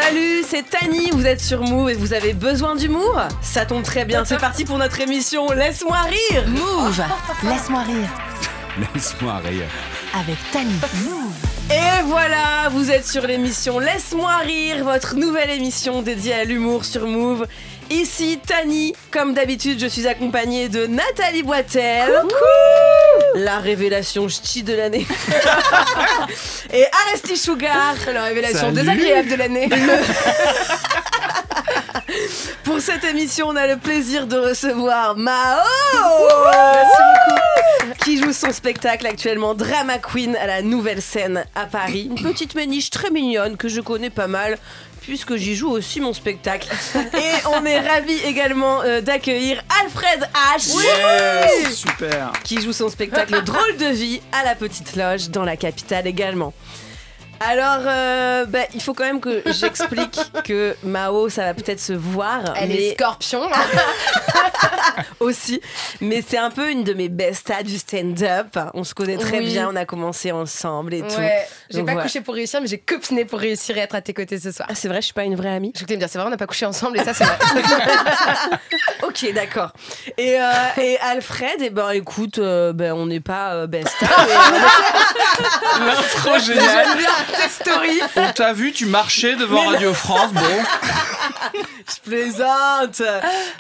Salut, c'est Tani, vous êtes sur Move et vous avez besoin d'humour? Ça tombe très bien, c'est parti pour notre émission Laisse-moi rire. Move, laisse-moi rire. Laisse-moi rire. Avec Tani. Move. Et voilà, vous êtes sur l'émission Laisse-moi rire, votre nouvelle émission dédiée à l'humour sur Move. Ici Tani, comme d'habitude je suis accompagnée de Nathalie Boitel. Coucou, la révélation ch'ti de l'année. Et Aresti Sugar, la révélation désagréable de l'année. Pour cette émission, on a le plaisir de recevoir Mao. Merci beaucoup. Qui joue son spectacle actuellement Drama Queen à la Nouvelle Scène à Paris. Une petite méniche très mignonne que je connais pas mal puisque j'y joue aussi mon spectacle. Et on est ravis également d'accueillir Alfred H. Yes, super. Qui joue son spectacle Drôle de vie à la Petite Loge dans la capitale également. Alors, il faut quand même que j'explique que Mao, ça va peut-être se voir. Elle est scorpion. Aussi. Mais c'est un peu une de mes bestas du stand-up. On se connaît très bien, on a commencé ensemble et tout. Ouais, j'ai Donc, pas voilà. couché pour réussir, mais j'ai copiné pour réussir et être à tes côtés ce soir. Ah, c'est vrai, je suis pas une vraie amie. Je voulais me dire, c'est vrai, on n'a pas couché ensemble et ça, c'est vrai. Ok, d'accord. Et Alfred, écoute, on n'est pas bestas. L'intro génial. Story. On t'a vu, tu marchais devant Radio France, bon. Je plaisante.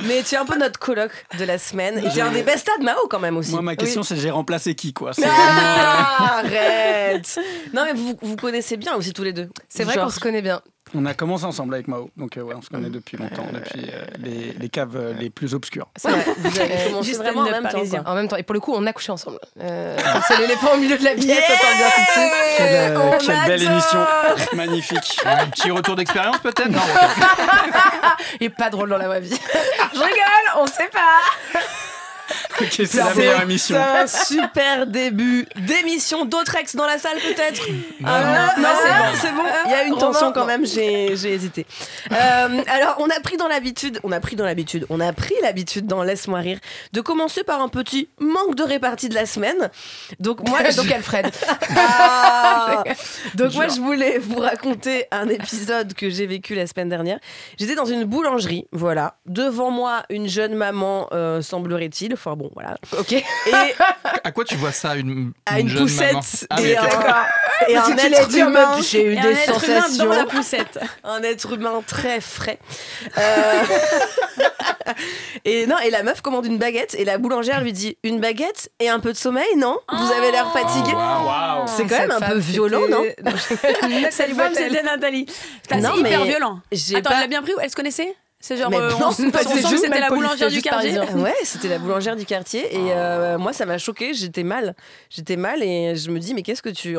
Mais tu es un peu notre coloc de la semaine. Et tu es un des bestas de Mao quand même aussi. Moi, ma question, c'est j'ai remplacé qui, quoi. C'est Arrête. Non, mais vous connaissez bien aussi tous les deux. C'est vrai Genre. qu'on se connaît bien. On a commencé ensemble avec Mao, donc ouais, on se connaît depuis longtemps, depuis les caves les plus obscures. Ouais, vous avez commencé Juste vraiment en le même temps. Parisien. Quoi. En même temps. Et pour le coup, on a couché ensemble. Comme c'est l'éléphant au milieu de la pièce, ça parle bien tout de suite. Quelle belle adore. émission, magnifique. Un petit retour d'expérience peut-être? Non. Il est pas drôle dans la vraie vie. Je rigole, on sait pas. Ok, c'est la meilleure émission. C'est un super début d'émission. D'autres ex dans la salle peut-être? Non, Non, c'est bon. Il y a une Romain, tension quand non. même, j'ai hésité. Alors, on a pris l'habitude dans Laisse-moi rire de commencer par un petit manque de répartie de la semaine. Donc moi, Donc Alfred. Donc moi, je voulais vous raconter un épisode que j'ai vécu la semaine dernière. J'étais dans une boulangerie, voilà. Devant moi, une jeune maman, semblerait-il. Enfin bon, voilà. Ok. Et À quoi tu vois ça, une à jeune poussette maman? Ah, et, oui, ok. et un Parce que tu l'as être dit en humain. mode, j'ai eu des sensations. dans la poussette. Un être humain très frais. Et la meuf commande une baguette et la boulangère lui dit une baguette et un peu de sommeil, non? Vous avez l'air fatigué. Waouh. C'est quand même un peu violent, non? Cette femme, c'était Nathalie. Putain, Non, c'est hyper mais violent. j'ai Attends, pas- elle l'a bien pris ou elle se connaissait? C'est genre, Mais non, on c'est pas sent du que tout c'était la mal poli, boulangère du juste quartier. parisien. Ouais, c'était la boulangère du quartier et moi ça m'a choquée, j'étais mal et je me dis mais qu'est-ce que tu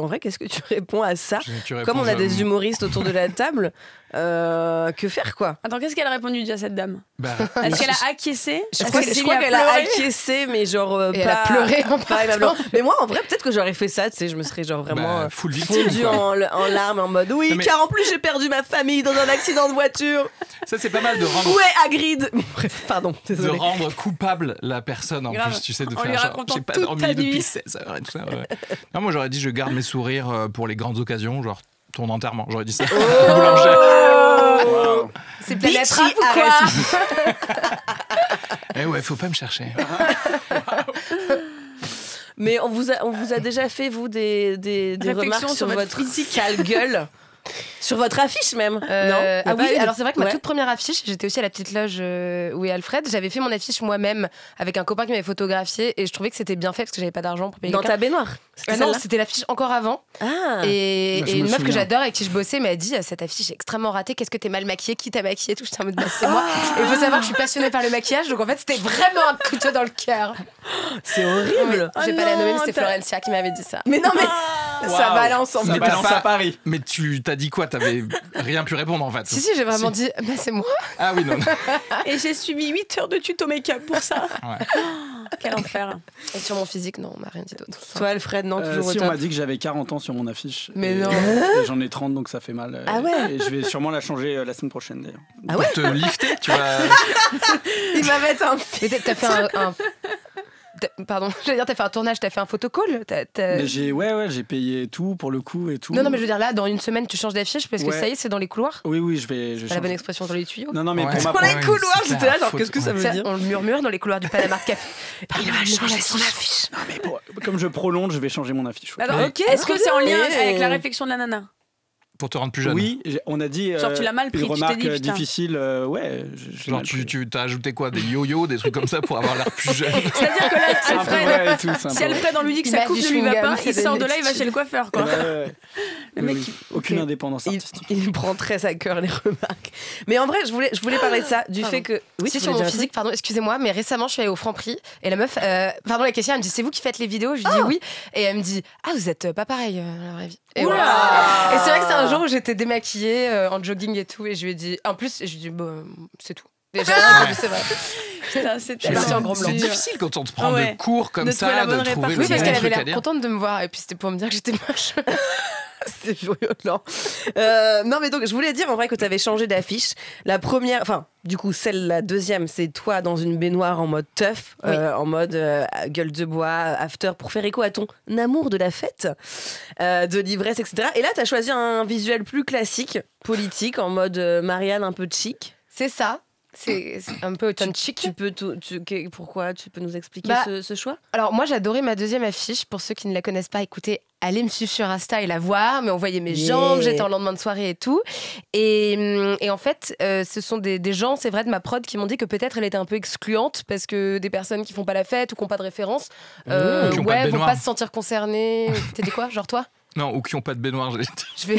réponds à ça? Tu réponds, Comme on a des j'avoue. humoristes autour de la table, que faire quoi? Attends, qu'est-ce qu'elle a répondu déjà, cette dame? Bah, Est-ce qu'elle a acquiescé? Je Est-ce crois, que je Céline crois qu'elle a pleuré acquiescé, mais genre Et pas. elle a pleuré en pas aimablement. Mais moi, en vrai, peut-être que j'aurais fait ça. Tu sais, je me serais genre vraiment full victime, fondue quoi. en larmes, en mode oui, Non, mais- car en plus j'ai perdu ma famille dans un accident de voiture. ça c'est pas mal de rendre, Où est Hagrid? Bref, pardon, de désolé. rendre coupable la personne en Grave. plus, tu sais, de En lui faire genre, racontant j'ai pas toute dormi ta depuis nuit. 16 heures et tout ça. Ouais. Non, moi j'aurais dit je garde mes sourires pour les grandes occasions, genre ton enterrement, j'aurais dit ça. Boulangère. Waouh. C'est Planète Bitchy Rap ou quoi? Eh ouais, faut pas me chercher. Mais on vous a déjà fait, vous, des Réflexions remarques sur sur votre votre sale gueule? Sur votre affiche même? Non? Ah Pas oui, eu de- alors c'est vrai que ma Ouais. toute première affiche, j'étais aussi à la petite loge où est Alfred. J'avais fait mon affiche moi-même avec un copain qui m'avait photographié et je trouvais que c'était bien fait parce que j'avais pas d'argent pour payer Dans quelqu'un. ta baignoire? C'était Non, celle-là? c'était l'affiche encore avant. Ah. Et Je et me une meuf que souviens. j'adore avec qui je bossais m'a dit cette affiche est extrêmement ratée. Qu'est-ce que t'es mal maquillée? Qui t'a maquillée? Tout. J'étais en mode bah, c'est moi. Et il faut savoir que je suis passionnée par le maquillage, donc en fait c'était vraiment un couteau dans le cœur. C'est horrible. J'ai Oh pas la non, nommer, mais c'était t'as- Florencia qui m'avait dit ça. Mais non, mais ça Waouh. balance en Ça fait. balance à Paris. Mais tu t'as dit quoi? T'avais rien pu répondre en fait. Si, j'ai vraiment dit bah c'est moi. Ah oui, non. Et j'ai suivi 8 heures de tuto make-up pour ça. Ouais. Quel enfer. Et sur mon physique, non, on m'a rien dit d'autre. Toi, Alfred, non, toujours au Si, on top. m'a dit que j'avais 40 ans sur mon affiche. Mais Et- non. et j'en ai 30, donc ça fait mal. Ah ouais. Et je vais sûrement la changer la semaine prochaine, d'ailleurs. Ah ouais? Pour te lifter, tu vas. Il va mettre un. Mais t'as fait un Pardon, j'allais dire, t'as fait un tournage, t'as fait un photocall. Mais j'ai payé tout pour le coup et tout. Non, mais je veux dire, là, dans une semaine, tu changes d'affiche parce que ça y est, c'est dans les couloirs. Oui, je vais Pas la changer. bonne expression, dans les tuyaux. Non, mais pour ma Dans les part, couloirs, c'est j'étais clair. là, genre, qu'est-ce que ça veut Ça, dire? on le murmure dans les couloirs du Panama Café. Il va changer son affiche. non, mais comme je prolonge, je vais changer mon affiche. ouais. Attends, Ok, est-ce que c'est en lien bien. avec la réflexion de la nana? Pour te rendre plus jeune. Oui, on a dit Genre, tu l'as mal pris, une tu t'es remarque dit, putain. difficile. Ouais, j'ai Genre, mal pris. tu t'as ajouté quoi? Des yo-yo, des trucs comme ça pour avoir l'air plus jeune? C'est-à-dire que là, C'est un peu Alfred, vrai et tout. c'est un si peu vrai. Alfred, on lui dit que Il sa m'a coupe dit ne lui va chewing-gum, pas, c'est il sort des de là, il va attitudes. chez le coiffeur, quoi. Ouais. Le Oui, mec, oui. Aucune Ok. indépendance artistique. Il prend très à cœur les remarques. Mais en vrai, je voulais parler de ça, du Pardon. fait que. Oui, Si, tu sur voulais mon dire un physique, pardon, excusez-moi, mais récemment, je suis allée au Franprix et la meuf, pardon, la caissière, elle me dit, c'est vous qui faites les vidéos? Je lui dis oui. Et elle me dit, ah, vous êtes pas pareil dans la vraie vie. Et, Oula. voilà. Et c'est vrai que c'est un jour où j'étais démaquillée en jogging et tout. Et je lui ai dit, en plus, je lui ai dit, bon, c'est tout. Et j'ai rien répondu, c'est vrai. putain, Je suis c'était partie en gros blanc. C'est difficile quand on te prend Ouais. de cours comme De trouver ça, la de bonne trouver le Oui, parce bon qu'elle avait truc à l'air dire. contente de me voir. Et puis c'était pour me dire que j'étais moche. C'est violent. Non, mais donc, je voulais dire en vrai que tu avais changé d'affiche. La première, enfin, du coup, la deuxième, c'est toi dans une baignoire en mode teuf, Oui. en mode gueule de bois, after, pour faire écho à ton amour de la fête, de l'ivresse, etc. Et là, tu as choisi un visuel plus classique, politique, en mode Marianne un peu chic. C'est ça. C'est un peu automne chic. Pourquoi tu peux nous expliquer Bah, ce choix? Alors moi j'adorais ma deuxième affiche. Pour ceux qui ne la connaissent pas, écoutez, allez me suivre sur Insta et la voir. Mais on voyait mes jambes, j'étais en lendemain de soirée et tout. Et en fait, ce sont des gens, c'est vrai, de ma prod qui m'ont dit que peut-être elle était un peu excluante parce que des personnes qui font pas la fête ou qui n'ont pas de référence, Qui ont pas de vont baignoire. pas se sentir concernées. T'as dit quoi, genre toi? Non, ou qui n'ont pas de baignoire, j'ai dit. Je vais.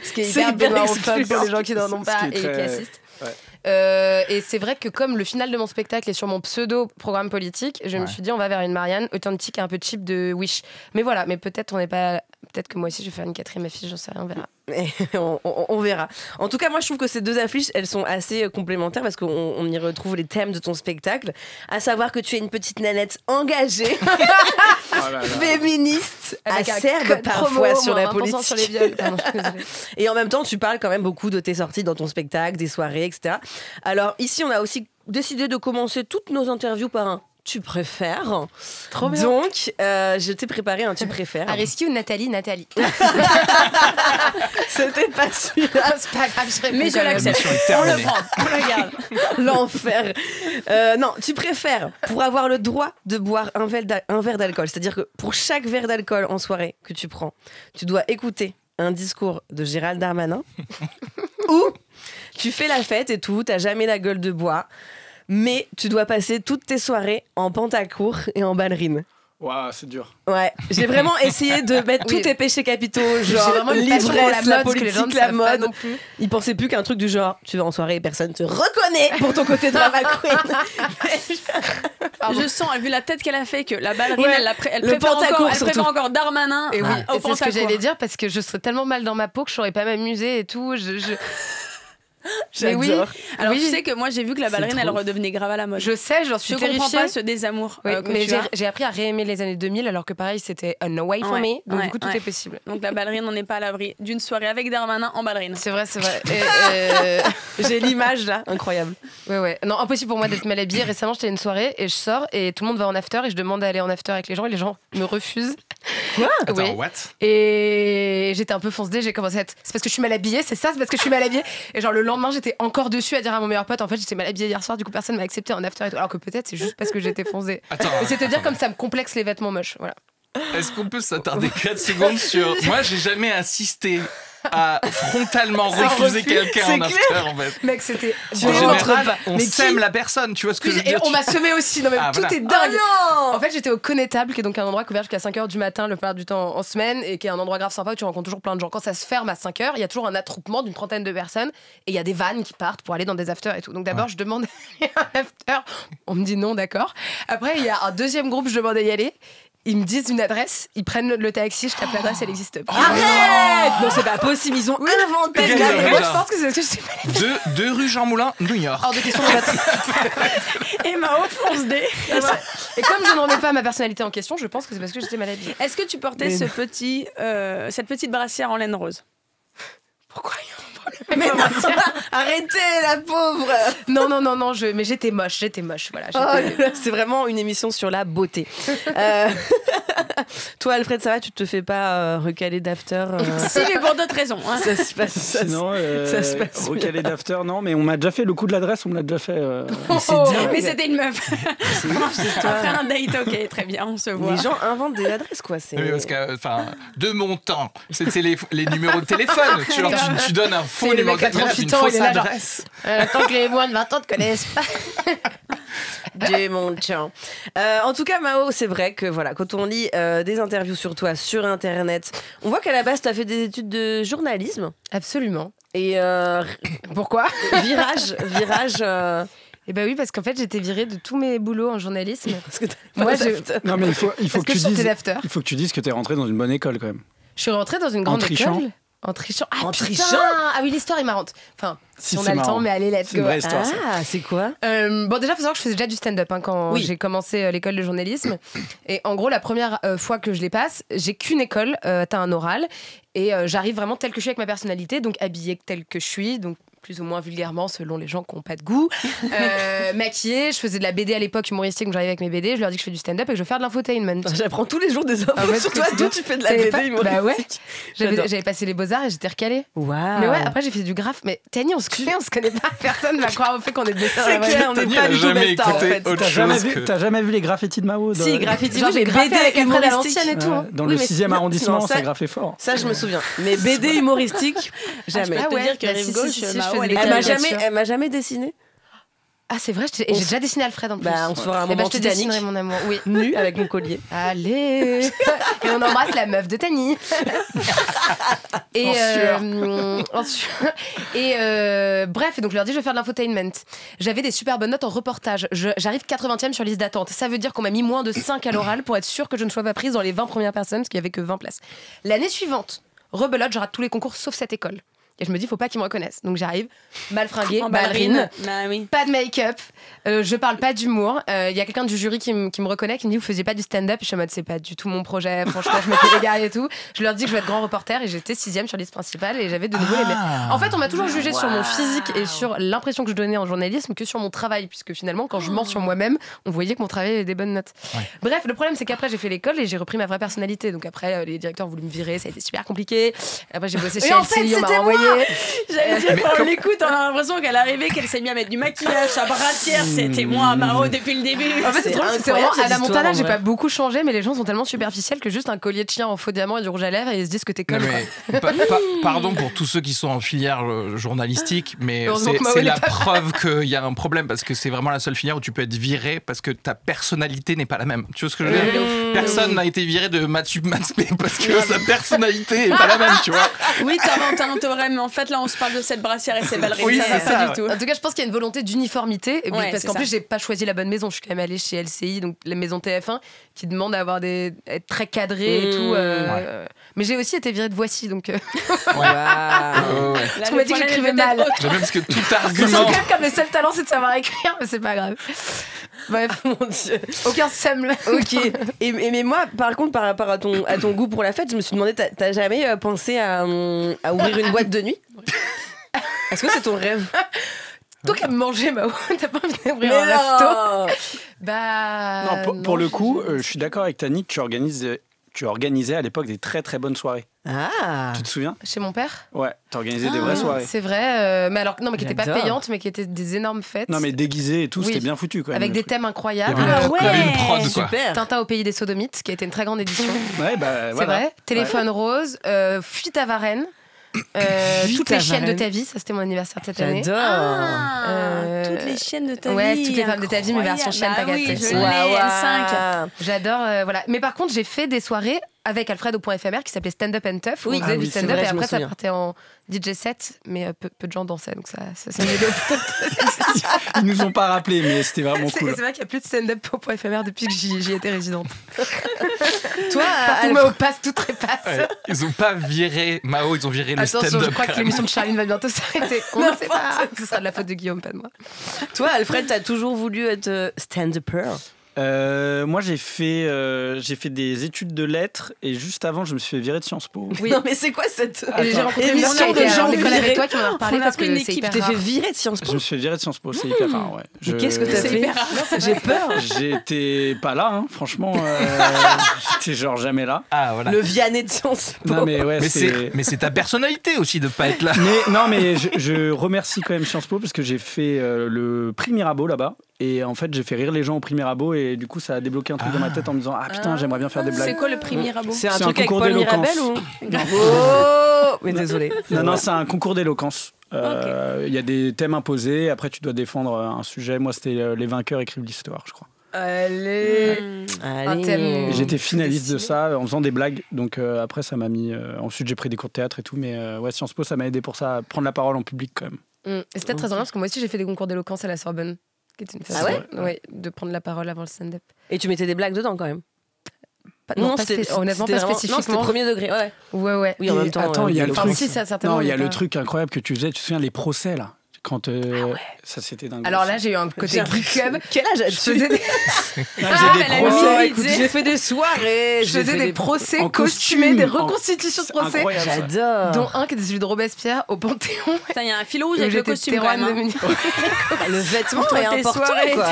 Ce qui est C'est hyper hyper baignoirophobe excluant. pour les gens qui n'en ont Ce pas qui est et très- classistes. ouais. Et c'est vrai que comme le final de mon spectacle est sur mon pseudo programme politique, je me Ouais. suis dit on va vers une Marianne authentique et un peu cheap de Wish. Mais voilà, mais peut-être on n'est pas, peut-être que moi aussi je vais faire une quatrième affiche, j'en sais rien, on verra. On verra. En tout cas, moi, je trouve que ces deux affiches, elles sont assez complémentaires parce qu'on y retrouve les thèmes de ton spectacle, à savoir que tu es une petite nanette engagée, Oh là là. féministe, Avec un acerbe code parfois promo, sur la moins 20% politique. sur les viols. Pardon, je suis désolée. Et en même temps, tu parles quand même beaucoup de tes sorties dans ton spectacle, des soirées, etc. Alors ici, on a aussi décidé de commencer toutes nos interviews par un tu préfères. Trop bien. Donc, je t'ai préparé un tu préfères. Ariski ou Nathalie? C'était pas celui-là. C'est pas grave, je réponds Mais je quand même. l'accepte. L'émission est On le terminée. prend, on le garde. L'enfer. Non, tu préfères pour avoir le droit de boire un verre d'alcool. C'est-à-dire que pour chaque verre d'alcool en soirée que tu prends, tu dois écouter un discours de Gérald Darmanin ou tu fais la fête et tout, t'as jamais la gueule de bois, mais tu dois passer toutes tes soirées en pantacourt et en ballerine. Waouh, c'est dur. Ouais, j'ai vraiment essayé de mettre Oui. tous tes péchés capitaux, J'ai genre vraiment une passion pour la l'ivresse, la mode, parce que les gens ne politique, la savent pas mode. non plus. Il pensait plus qu'un truc du genre, tu vas en soirée et personne te reconnaît pour ton côté drama queen. Pardon. Je sens, vu la tête qu'elle a fait, que la ballerine, Ouais, elle le prépare pantacourt, encore, elle surtout. prépare encore Darmanin Et oui, au et c'est ce que pantacourt. j'allais dire parce que je serais tellement mal dans ma peau que je saurais pas m'amuser et tout. Mais oui, J'adore. Alors oui. tu sais que moi j'ai vu que la ballerine trop elle redevenait grave à la mode. Je sais, j'en suis Je comprends terrifiée. pas ce désamour Oui, que mais tu as. j'ai appris à réaimer les années 2000 alors que pareil c'était a no way for Ouais, me. Donc ouais, du coup tout ouais. est possible. Donc la ballerine on n'est pas à l'abri d'une soirée avec Darmanin en ballerine. C'est vrai, c'est vrai. J'ai l'image là, incroyable. Ouais. Non, impossible pour moi d'être mal habillée. Récemment, j'étais à une soirée et je sors et tout le monde va en after et je demande d'aller en after avec les gens et les gens me refusent. Quoi? Attends, Oui. what? Et j'étais un peu foncée, j'ai commencé à être c'est parce que je suis mal habillée, c'est ça, c'est parce que je suis mal habillée. Et genre le lendemain, j'étais encore dessus à dire à mon meilleur pote en fait, j'étais mal habillée hier soir, du coup personne m'a accepté en after et tout. Alors que peut-être c'est juste parce que j'étais foncée. Attends, Mais c'est te dire comme ça me complexe les vêtements moches. Voilà. est-ce qu'on peut s'attarder 4 secondes sur... Moi, j'ai jamais assisté à frontalement Ça refuser refuse, quelqu'un c'est en after, en fait. Mec, c'était En vraiment général, trop- on Mais sème qui- la personne, tu vois ce que je veux Et dire? on m'a semé aussi, non mais Ah, tout voilà. est dingue. non. En fait, j'étais au Connétable, qui est donc un endroit couvert jusqu'à 5h du matin, le plupart du temps en semaine, et qui est un endroit grave sympa où tu rencontres toujours plein de gens. Quand ça se ferme à 5h, il y a toujours un attroupement d'une trentaine de personnes, et il y a des vannes qui partent pour aller dans des afters et tout. Donc d'abord, je demande un after, on me dit non, d'accord. Après, il y a un deuxième groupe, je demande à y aller. Ils me disent une adresse, ils prennent le taxi, je tape l'adresse, elle n'existe pas. Arrête! Non, c'est pas possible, ils ont inventé Mais ce non, gars. mais Moi, genre- je pense que c'est parce que je sais pas. 2 rue Jean Moulin, New York. Hors de question de battre. Et Mao fonce D. Et comme je n'en remets pas ma personnalité en question, je pense que c'est parce que j'étais mal habillée. Est-ce que tu portais Mais cette petite brassière en laine rose? Pourquoi Mais non, Arrêtez, la pauvre. Non, mais j'étais moche, voilà. C'est vraiment une émission sur la beauté. Toi, Alfred, ça va, tu te fais pas recaler d'after Si, mais pour d'autres raisons. Hein. Ça se passe. Sinon, ça se passe recalé d'after, non, mais on m'a déjà fait le coup de l'adresse, on me l'a déjà fait. Mais c'était une meuf. Après un date, ok, très bien, on se voit. Les gens inventent des adresses, quoi. Oui, parce que, de mon temps, c'était les numéros de téléphone. Tu donnes un faux numéro de téléphone, une fausse adresse. Tant que les moins de 20 ans ne connaissent pas. Dieu mon tien. En tout cas, Mao, c'est vrai que voilà, quand on lit des interviews sur toi sur Internet, on voit qu'à la base, tu as fait des études de journalisme. Absolument. Et pourquoi virage. Eh ben oui, parce qu'en fait, j'étais virée de tous mes boulots en journalisme. Parce que non, mais il faut que tu dises. L'after. Il faut que tu dises que tu es rentrée dans une bonne école quand même. Je suis rentrée dans une grande école. En trichant. En trichant. Ah oui, l'histoire est marrante. Enfin, si on a le marrant. temps, mais allez, let's C'est go. une vraie histoire, ça. Ah, c'est quoi Bon, déjà, il faut savoir que je faisais déjà du stand-up quand j'ai commencé l'école de journalisme. Et en gros, la première fois que je les passe, j'ai qu'une école, t'as un oral. Et j'arrive vraiment telle que je suis avec ma personnalité, donc habillée telle que je suis, donc plus ou moins vulgairement selon les gens qui n'ont pas de goût. Maquillée, je faisais de la BD à l'époque humoristique, donc j'arrivais avec mes BD, je leur dis que je fais du stand-up et que je veux faire de l'infotainment. J'apprends tous les jours des infos sur toi, d'où tu fais de la BD humoristique. Bah ouais, j'avais passé les beaux-arts et j'étais recalée. Waouh. Mais ouais, après j'ai fait du graphe, mais Tani, on se connaît pas, personne va croire au fait qu'on est des stars. C'est clair, on n'est pas du tout des stars en fait. T'as jamais vu les graffitis de Mao Si, graffitis, j'ai graffé avec Alfred à l'ancienne et tout. Dans le 6e arrondissement, ça graffait fort. Ça, je me souviens. Mais BD humoristique, jamais. Je peux te dire que Rive Gauche, Mao, elle m'a jamais dessiné. Ah, c'est vrai, j'ai déjà dessiné Alfred en plus. Bah, on se fera un moment je te Titanic. dessinerai mon amour. Oui. Nu avec mon collier. Allez. Et on embrasse la meuf de Tani. Et bref, et donc je leur dis je vais faire de l'infotainment. J'avais des super bonnes notes en reportage. J'arrive 80e sur liste d'attente. Ça veut dire qu'on m'a mis moins de 5 à l'oral pour être sûr que je ne sois pas prise dans les 20 premières personnes parce qu'il n'y avait que 20 places. L'année suivante, rebelote, je rate tous les concours sauf cette école. Et je me dis, faut pas qu'ils me reconnaissent. Donc j'arrive, mal fringuée, ballerine, pas de make-up, je parle pas d'humour. Il y a quelqu'un du jury qui me reconnaît, qui me dit, vous faisiez pas du stand-up. Je suis en mode, c'est pas du tout mon projet. Franchement, je m'étais égarée et tout. Je leur dis que je vais être grand reporter et j'étais 6e sur liste principale et j'avais de nouveau les mêmes. En fait, on m'a toujours jugé sur mon physique et sur l'impression que je donnais en journalisme que sur mon travail, puisque finalement, quand je mens sur moi-même, on voyait que mon travail avait des bonnes notes. Ouais. Bref, le problème, c'est qu'après, j'ai fait l'école et j'ai repris ma vraie personnalité. Donc après, les directeurs ont voulu me virer, ça a été super compliqué. Après, j'ai bossé chez LCI, on m'a renvoyé. Quand on l'écoute, on a l'impression qu'elle est arrivée, qu'elle s'est mise à mettre du maquillage, sa brassière, c'était moi, Mao, depuis le début. En fait, c'est vraiment à la Montana, j'ai pas beaucoup changé, mais les gens sont tellement superficiels que juste un collier de chien en faux diamant et du rouge à lèvres et ils se disent que t'es conne. Pardon pour tous ceux qui sont en filière journalistique, mais c'est la preuve qu'il y a un problème parce que c'est vraiment la seule filière où tu peux être viré parce que ta personnalité n'est pas la même. Tu vois ce que je veux dire ? Personne n'a été viré de Maths Sup, Maths P parce que sa personnalité n'est pas la même, tu vois. Oui, t'as inventé un théorème, mais en fait, là, on se parle de cette brassière et ces ballerines. Oui, ça, ça, du tout. En tout cas, je pense qu'il y a une volonté d'uniformité, parce qu'en ça. plus, j'ai pas choisi la bonne maison. Je suis quand même allée chez LCI, donc la maison TF1, qui demande à avoir être très cadré et tout. Mais j'ai aussi été virée de Voici, donc. Wow. Tu m'as dit que j'écrivais mal. J'aime bien parce que tout Je argument. sens quand même comme le seul talent, c'est de savoir écrire, mais c'est pas grave. Bref, Mon Dieu. aucun seum là. Ok. Mais moi, par contre, par rapport à ton goût pour la fête, je me suis demandé, t'as jamais pensé à ouvrir une boîte de nuit ? Est-ce que c'est ton rêve ? Toi qui aimes manger, Mao, t'as pas envie d'ouvrir un resto ? Bah. Non, pour le coup, je suis d'accord avec Tani, tu organisais à l'époque des très très bonnes soirées. Ah. Tu te souviens ? Chez mon père ? Ouais, t'organisais des vraies soirées. C'est vrai, mais alors non, mais qui n'étaient pas J'adore. payantes, mais qui étaient des énormes fêtes. Non, mais déguisées et tout, c'était bien foutu quand même. Avec des thèmes incroyables. Il y avait une prod, quoi. Super. Tintin au pays des sodomites, qui a été une très grande édition. Ouais, bah C'est voilà. vrai. Téléphone rose, Fuite à Varennes. Toutes les chiennes de ta vie, ça c'était mon anniversaire de cette année. J'adore. Toutes les chiennes de ta vie. Ouais, toutes les femmes de ta vie, mais version chienne, bah pas oui, gâtée. je l'ai, L5. J'adore, voilà. Mais par contre, j'ai fait des soirées avec Alfred au point éphémère qui s'appelait Stand Up and Tough. Où on faisait du c'est stand-up vrai, et je me après ça souviens. partait en DJ set, mais peu de gens dansaient, donc ça m'aidait. Ils nous ont pas rappelé, mais c'était vraiment C'est cool. vrai qu'il n'y a plus de stand-up au point éphémère depuis que j'y étais résidente. Toi, Partout Mao passe, tout trépasse. Ouais, ils ont pas viré Mao, ils ont viré le Attention, stand-up. je crois que l'émission de Charline va bientôt s'arrêter. On ne sait pas. Ce sera de la faute de Guillaume, pas de moi. Alfred, t'as toujours voulu être stand-upper ? Moi, j'ai fait des études de lettres et juste avant, je me suis fait virer de Sciences Po. Oui. Non, mais c'est quoi cette J'ai rencontré émission de gens avec toi qui m'en a reparlé parce que c'est hyper Tu t'es rare. fait virer de Sciences Po. Je me suis fait virer de Sciences Po, c'est hyper rare, ouais. Mais qu'est-ce que t'as fait? J'ai peur. J'étais pas là, hein, franchement. J'étais genre jamais là. Ah, voilà. Le Vianney de Sciences Po. Non, mais ouais, Mais c'est ta personnalité aussi de pas être là. Mais je remercie quand même Sciences Po parce que j'ai fait le prix Mirabeau là-bas. Et en fait, j'ai fait rire les gens au prix Mirabeau et du coup, ça a débloqué un truc dans ma tête en me disant ah putain, j'aimerais bien faire des blagues. C'est quoi le prix Mirabeau? C'est un C'est truc un avec concours Paul d'éloquence. Mirabel ou Oh mais désolé. Non, c'est un concours d'éloquence. Il y a des thèmes imposés. Après, tu dois défendre un sujet. Moi, c'était les vainqueurs écrivent l'histoire, je crois. Allez. Un thème. Et j'étais finaliste de ça en faisant des blagues. Donc après, ça m'a mis. Ensuite, j'ai pris des cours de théâtre et tout. Mais ouais, Sciences Po, ça m'a aidé pour ça, à prendre la parole en public quand même. Et c'est peut-être très bien parce que moi aussi j'ai fait des concours d'éloquence à la Sorbonne. Qui est une façon, ouais, de prendre la parole avant le stand-up. Et tu mettais des blagues dedans quand même? Non, honnêtement pas spécifiquement. Non, c'était premier degré, ouais. Ouais. Oui, en même temps. Attends, il y a le truc. Si, ça, certainement. Non, il y a le truc incroyable que tu faisais. Tu te souviens les procès là? Quand ça c'était dingue. Alors là, j'ai eu un côté geek club. Quel âge as-tu? Je faisais des procès. Écoute, j'ai fait des soirées. Je faisais des procès en costumés, costume, des reconstitutions de procès. J'adore. Dont un qui était celui de Robespierre au Panthéon. Putain, il y a un fil rouge avec le costume quand même. Le vêtement est important, quoi.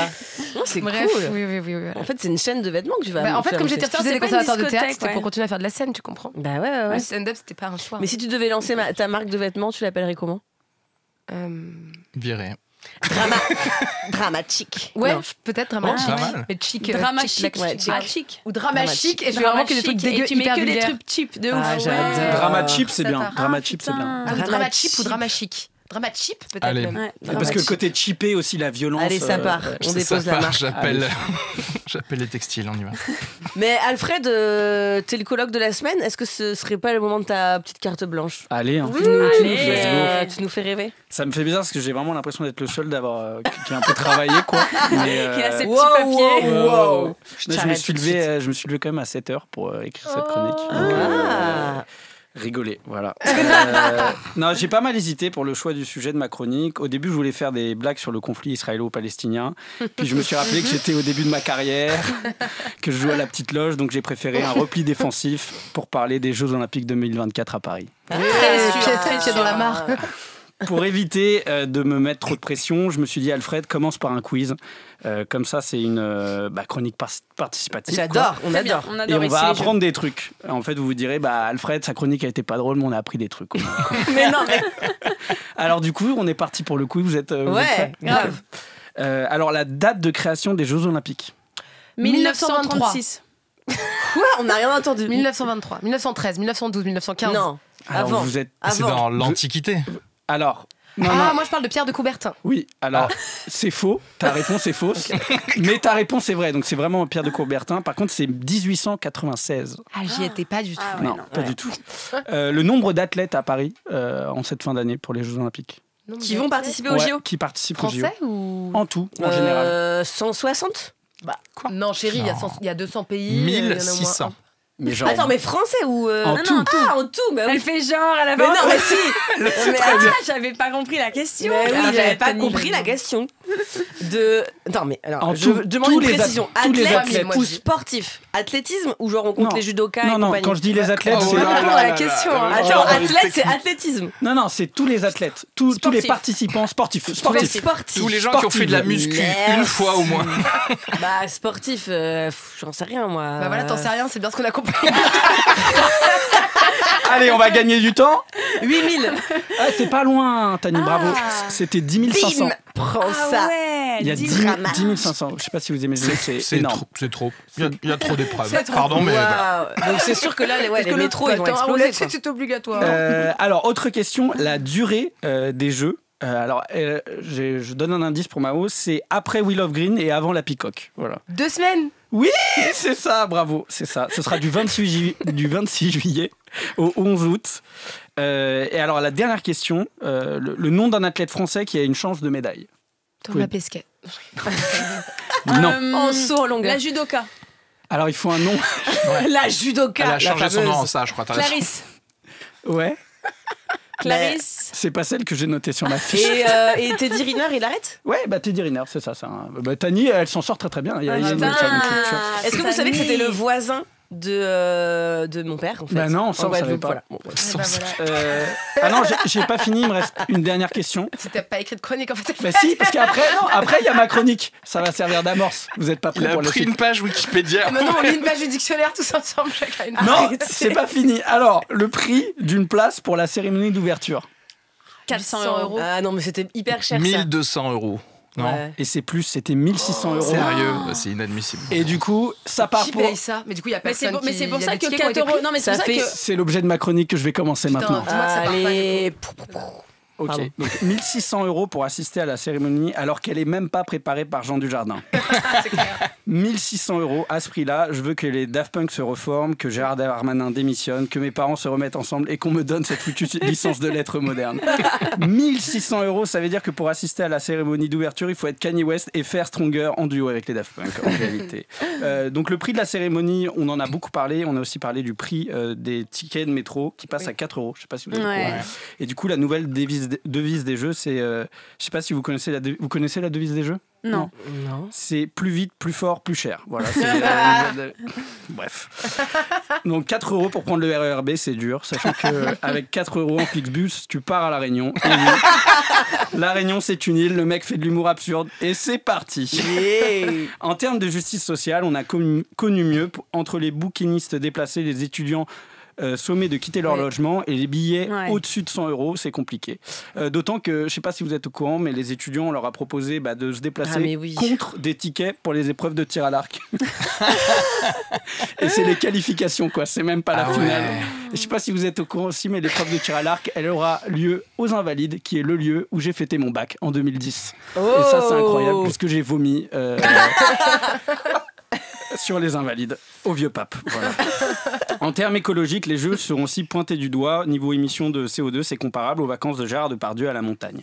Non, c'est Bref, cool. oui. En fait, c'est une chaîne de vêtements que tu vas. En fait, comme j'étais refusée des pas une conservateurs de théâtre, discothèque, c'était pour continuer à faire de la scène, tu comprends. Bah ouais. Le stand-up, c'était pas un choix. Mais si tu devais lancer ta marque de vêtements, tu l'appellerais comment? Viré. Dramatique. Ouais, Non. peut-être dramatique. Pas mal. Mais chic. Dramachique. chic. Ou dramachique. Et je fais vraiment que des trucs dégueux, tu mets hyper que des vulgaires. trucs cheap de ouf. Ah, j'adore. Dramacheap, c'est Ça bien. t'a- Dramacheap, c'est bien. Ah oui, Dramachique. dramachique ou dramachique. Dramachique, peut-être Allez. même. Ouais. Parce que le côté cheapé aussi, la violence. Allez, ça part. On dépose la marque. J'appelle les textiles, on y va. Mais Alfred, t'es le colloque de la semaine. Est-ce que ce serait pas le moment de ta petite carte blanche? Allez, hein. Tu nous fais rêver. Ça me fait bizarre parce que j'ai vraiment l'impression d'être le seul d'avoir qui a un peu travaillé, quoi. Mais, Il a ses petits papiers. Wow. je me suis levé quand même à 7h pour écrire cette chronique. Ah. Rigoler, voilà. Non, j'ai pas mal hésité pour le choix du sujet de ma chronique. Au début, je voulais faire des blagues sur le conflit israélo-palestinien. Puis je me suis rappelé que j'étais au début de ma carrière, que je jouais à la petite loge, donc j'ai préféré un repli défensif pour parler des Jeux Olympiques 2024 à Paris. Très pied dans la mare. Pour éviter de me mettre trop de pression, je me suis dit, Alfred, commence par un quiz. Comme ça, c'est une chronique participative. J'adore, on adore. On Et adore on ici va les apprendre des trucs. En fait, vous vous direz, Alfred, sa chronique a été pas drôle, mais on a appris des trucs. Mais non, mais Alors du coup, on est parti pour le quiz. Vous êtes prêts grave. Alors, la date de création des Jeux Olympiques. 1936. Quoi? On n'a rien entendu. 1923, 1913, 1912, 1915. Non, Alors, avant. vous êtes... C'est Avant. dans l'Antiquité. Alors... Non, Ah, non. moi je parle de Pierre de Coubertin. Oui, alors, c'est faux. Ta réponse est fausse. Mais ta réponse est vraie. Donc, c'est vraiment Pierre de Coubertin. Par contre, c'est 1896. Ah, j'y étais pas du tout. Ah ouais, non, pas du tout. Le nombre d'athlètes à Paris en cette fin d'année pour les Jeux Olympiques. Non, Qui vont participer au Ouais, JO? qui participent aux JO. Français ou En tout, en général. 160? Non, chérie, il y a 200 pays. 1600. Mais genre... Attends, mais français ou. En non, tout. non, en tout, bah oui. Elle fait genre, elle avait Mais non, mais si! j'avais pas compris la question. Mais oui, Ah, j'avais pas Tony, compris la question. Non, mais alors, En je tout, demande tous une les précision. tous les Athlète athlètes. ou sportif? Athlétisme ou genre on compte Non. les judokas et Non, compagnie? quand je dis les athlètes, Oh c'est... là répondre à la question, hein. Attends, athlète, c'est athlétisme. Non, c'est tous les athlètes, tous les Sportifs. participants sportifs. Sportif. Tous les gens qui ont fait de la muscu Merci. une fois au moins. Bah, sportif, j'en sais rien moi. Bah voilà, t'en sais rien, c'est bien ce qu'on a compris. Allez, on va gagner du temps. 8000. Ah, c'est pas loin, Tani, bravo. C'était 10 500. Bim, prends Ah ça. ouais, Il y a 10 10 500. Je sais pas si vous aimez ce jeu, c'est énorme. C'est trop. Il y a trop d'épreuves. Pardon, mais. voilà. Waouh. Donc c'est sûr que là, les métros, ils vont exploser. Quoi. C'est obligatoire. Alors, autre question, la durée des jeux. Je donne un indice pour Mao, c'est après Wheel of Green et avant la Peacock. Voilà. 2 semaines. Oui, c'est ça, bravo, c'est ça. Ce sera du 26 juillet au 11 août. Et alors, la dernière question, le nom d'un athlète français qui a une chance de médaille. Thomas Pesquet. Non. En saut en longueur. La judoka. Alors, il faut un nom. La judoka. Elle a changé son nom en fameuse. ça, je crois. T'as raison. Clarisse. Ouais. Clarisse. C'est pas celle que j'ai notée sur ma fiche. Et Teddy Riner, il arrête? Ouais, Teddy Riner, c'est ça. Tani, elle s'en sort très très bien. Il y a une culture. Est-ce que vous savez que c'était le voisin de mon père en fait? Bah non, ça on savait pas. Voilà. Ah non, j'ai pas fini, il me reste une dernière question. C'était pas écrit de chronique en fait. Bah si, parce qu'après il y a ma chronique. Ça va servir d'amorce. Vous êtes pas prêts pour le pris une page Wikipédia. Maintenant on lit une page du dictionnaire tous ensemble chacun. Non, c'est pas fini. Alors, le prix d'une place pour la cérémonie d'ouverture. 400 €. Ah non, mais c'était hyper cher. 1200 €. Non. Ouais. Et c'est plus, c'était 1600 €. Sérieux, c'est inadmissible. Et du coup, ça part Qui pour. paye ça? Mais du coup, il y a personne. Mais c'est pour il y a ça des que tickets qui ont 4 été pris. €. Non, mais c'est Ça pour ça fait- que. C'est l'objet de ma chronique que je vais commencer maintenant. Dis-moi que ça part pas, Allez. Ok, Pardon. donc 1600 € pour assister à la cérémonie alors qu'elle est même pas préparée par Jean Dujardin. C'est clair. 1600 € à ce prix-là, je veux que les Daft Punk se reforment, que Gérard Darmanin démissionne, que mes parents se remettent ensemble et qu'on me donne cette foutue licence de lettres modernes. 1600 €, ça veut dire que pour assister à la cérémonie d'ouverture, il faut être Kanye West et faire Stronger en duo avec les Daft Punk, en réalité. Donc le prix de la cérémonie, on en a beaucoup parlé, on a aussi parlé du prix des tickets de métro qui passe à 4 €. Je sais pas si vous êtes au courant. Et du coup, la nouvelle devise des jeux, c'est... je sais pas si vous connaissez vous connaissez la devise des jeux? Non. C'est plus vite, plus fort, plus cher. Voilà. Bref. Donc 4 € pour prendre le RERB, c'est dur. Sachant qu'avec 4 € en Flixbus, tu pars à La Réunion. Et oui, La Réunion, c'est une île. Le mec fait de l'humour absurde. Et c'est parti. Yeah. En termes de justice sociale, on a connu mieux entre les bouquinistes déplacés, les étudiants sommés de quitter leur logement et les billets au-dessus de 100 €, c'est compliqué. D'autant que, je ne sais pas si vous êtes au courant, mais les étudiants, on leur a proposé de se déplacer contre des tickets pour les épreuves de tir à l'arc. Et c'est les qualifications, quoi. C'est même pas la finale. Ouais. Je ne sais pas si vous êtes au courant aussi, mais l'épreuve de tir à l'arc, elle aura lieu aux Invalides, qui est le lieu où j'ai fêté mon bac en 2010. Et ça, c'est incroyable, puisque j'ai vomi... sur les Invalides, au Vieux Pape. Voilà. En termes écologiques, les Jeux seront aussi pointés du doigt. Niveau émissions de CO2, c'est comparable aux vacances de Gérard Depardieu à la montagne.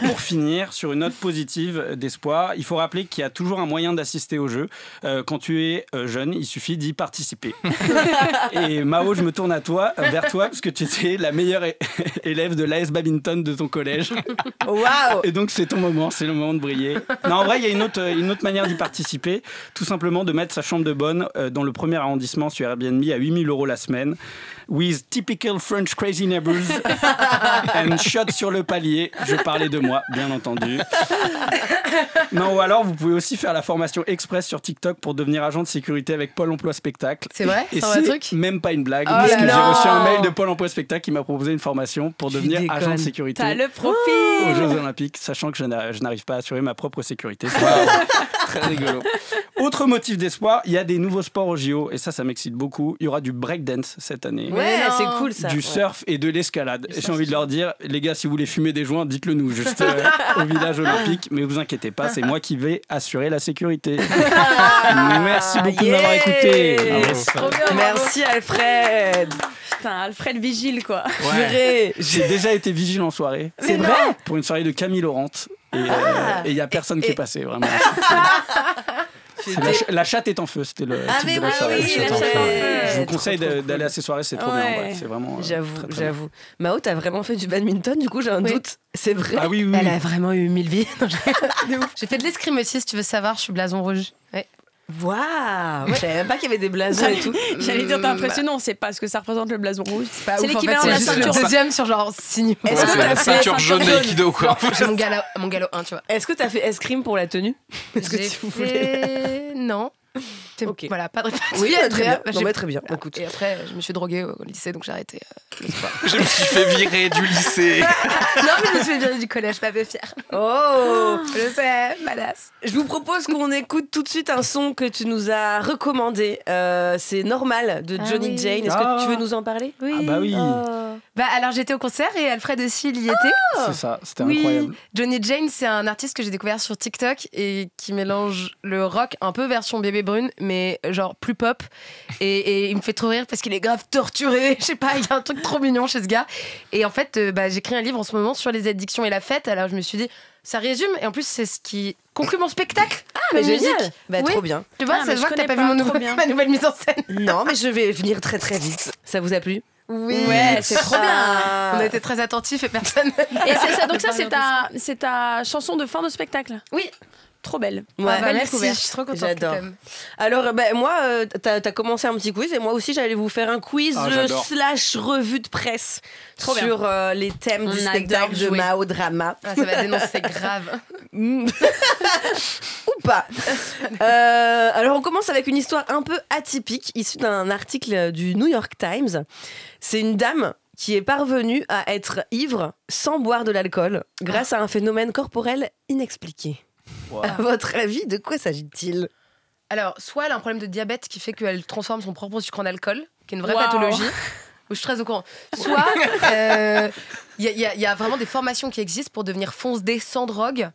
Pour finir, sur une note positive d'espoir, il faut rappeler qu'il y a toujours un moyen d'assister aux Jeux. Quand tu es jeune, il suffit d'y participer. Et Mao, je me tourne vers toi, parce que tu étais la meilleure élève de l'AS Badminton de ton collège. Waouh. Et donc, c'est ton moment, c'est le moment de briller. Non, en vrai, il y a une autre manière d'y participer. Tout simplement de mettre sa chambre de bonne dans le premier arrondissement sur Airbnb à 8 000 € la semaine. With typical French crazy neighbors and shot sur le palier. Je parlais de moi, bien entendu. Non, ou alors vous pouvez aussi faire la formation express sur TikTok pour devenir agent de sécurité avec Pôle Emploi Spectacle. C'est vrai? Et c'est un vrai c'est truc? même pas une blague, Oh parce que j'ai là reçu un là. mail de Pôle Emploi Spectacle qui m'a proposé une formation pour devenir agent de sécurité T'as le profil. aux Jeux Olympiques, sachant que je n'arrive pas à assurer ma propre sécurité. C'est très rigolo. Autre motif d'espoir, il y a des nouveaux sports aux JO, et ça m'excite beaucoup. Il y aura du breakdance cette année. Ouais, c'est cool ça. Du surf et de l'escalade. Et j'ai envie de leur dire, les gars, si vous voulez fumer des joints, dites-le nous, juste au village olympique. Mais vous inquiétez pas, c'est moi qui vais assurer la sécurité. Merci beaucoup de m'avoir écouté. Merci Alfred. Putain, Alfred Vigile, quoi. Purée. J'ai déjà été vigile en soirée. C'est vrai? Pour une soirée de Camille Laurent. Et il n'y a personne qui est passé, vraiment. La chatte est en feu, c'était le titre de la soirée. oui, la chatte est en feu. Je vous conseille d'aller à ces soirées, c'est trop bien. Ouais, c'est vraiment. J'avoue, très, très bien. Mao, t'as vraiment fait du badminton, du coup j'ai un doute. C'est vrai. Ah oui, oui. Elle a vraiment eu 1000 vies. Non, j'ai fait de l'escrime aussi, si tu veux savoir, je suis blason rouge. Ouais. Waouh. Je savais même pas qu'il y avait des blasons et tout. J'allais dire, t'es impressionnant, c'est pas ce que ça représente le blason rouge. C'est l'équivalent de c'est la juste ceinture. le deuxième sur genre 6 niveaux. Est-ce que C'est t'as la fait ceinture jaune d'Aikido, quoi. J'ai mon galop 1, tu vois. Est-ce que t'as fait escrime pour la tenue? Est-ce que J'ai tu voulais fait... Non. Ok. Voilà, pas de répartie. Oui, très bien. J'ai- Non, mais très bien. Écoute. Et après, je me suis droguée au lycée, donc j'ai arrêté le sport. Je me suis fait virer du lycée. Non, mais je me suis virée du collège, pas peu fière. Oh. Je sais, badass. Je vous propose qu'on écoute tout de suite un son que tu nous as recommandé. C'est Normal de Ah Johnny oui. Jane. Est-ce que tu veux nous en parler? Oui. Ah bah oui, Bah alors j'étais au concert et Alfred aussi il y était. c'est ça, c'était Oui. incroyable. Johnny Jane, c'est un artiste que j'ai découvert sur TikTok et qui mélange le rock un peu version Bébé Brune, mais genre plus pop. Et il me fait trop rire parce qu'il est grave torturé. Je sais pas, il y a un truc trop mignon chez ce gars. Et en fait, j'écris un livre en ce moment sur les addictions et la fête. Alors je me suis dit, ça résume. Et en plus, c'est ce qui conclut mon spectacle. Ah, mais musique. génial. Bah, Oui. trop bien. Tu vois, Ah, ça mais se voit je que t'as connais pas vu pas, trop bien. ma nouvelle mise en scène. Non, mais je vais venir très très vite. Ça vous a plu? Oui, Ouais, c'est trop bien. On a été très attentifs et personne. Et c'est ça, donc ça, c'est ta chanson de fin de spectacle. Oui. Trop belle. Ouais, belle merci. découverte. Je suis trop contente. J'adore. que t'aimes. Alors, moi, t'as commencé un petit quiz et moi aussi, j'allais vous faire un quiz slash revue de presse Trop bien. sur les thèmes du On spectacle adore de jouer. Mao Drama. Ah, ça va dénoncer grave. Ou pas. Alors, on commence avec une histoire un peu atypique, issue d'un article du New York Times. C'est une dame qui est parvenue à être ivre sans boire de l'alcool grâce à un phénomène corporel inexpliqué. Wow. À votre avis, de quoi s'agit-il ? Alors, soit elle a un problème de diabète qui fait qu'elle transforme son propre sucre en alcool, qui est une vraie Wow. pathologie. Où je suis très au courant. Soit il y a vraiment des formations qui existent pour devenir fonce-dé sans drogue.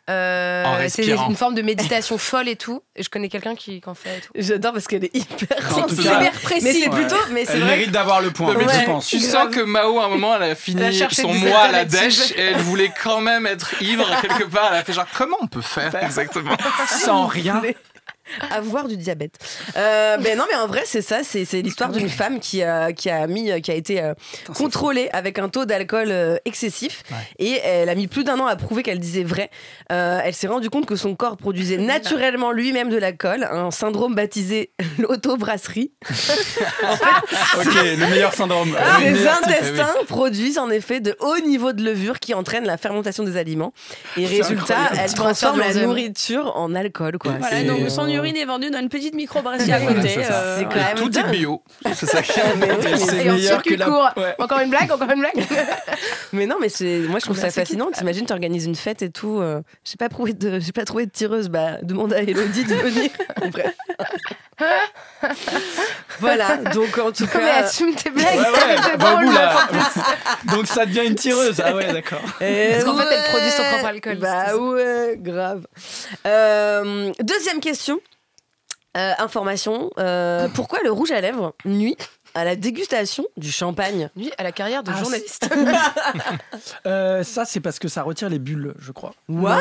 C'est respirant. une forme de méditation folle et tout. Et je connais quelqu'un qui en fait et tout. J'adore parce qu'elle est hyper En tout sensible. cas, hyper précis. Mais c'est Ouais. plutôt, mais c'est Elle vrai. mérite d'avoir le point, Non, mais je Ouais. pense. Tu sens que Mao, à un moment, elle a fini Elle a cherché son des mois à la alternatives. dèche et elle voulait quand même être ivre quelque part. Elle a fait genre, comment on peut faire exactement? Sans rien. Avoir du diabète. Ben non, mais en vrai, c'est ça. C'est l'histoire d'une femme qui a été contrôlée avec un taux d'alcool excessif. Ouais. Et elle a mis plus d'1 an à prouver qu'elle disait vrai. Elle s'est rendue compte que son corps produisait naturellement lui-même de l'alcool, un syndrome baptisé l'autobrasserie. Ok, le meilleur syndrome. Le Ses meilleur type. intestins produisent en effet de hauts niveaux de levure qui entraînent la fermentation des aliments. Et résultat, incroyable. elle transforme la Transforme nourriture en alcool. Quoi. Voilà, C'est- donc son urine est vendue dans une petite microbrasserie à Voilà, côté. c'est ça. c'est quand même Tout est dingue. bio. C'est ça qui est Mais oui, mais C'est Et en meilleur circuit que la- court. Ouais. Encore une blague. Mais non, mais moi je trouve Mais ça c'est fascinant. T'imagines, t'organises une fête et tout. J'ai pas trouvé de tireuse. Bah, demande à Elodie de venir. Bref. Voilà. Donc en tout Mais cas. assume tes blagues. Ouais, T'es va au drôle, bout, meuf, en là. plus. Donc ça devient une tireuse. Ah ouais, d'accord. Parce qu'en fait, elle produit son propre alcool, Bah c'est ça. ouais, grave. Deuxième question. Information. Pourquoi le rouge à lèvres nuit à la dégustation du champagne? Lui, à la carrière de Ah, journaliste. Ça, c'est parce que ça retire les bulles, je crois. Waouh!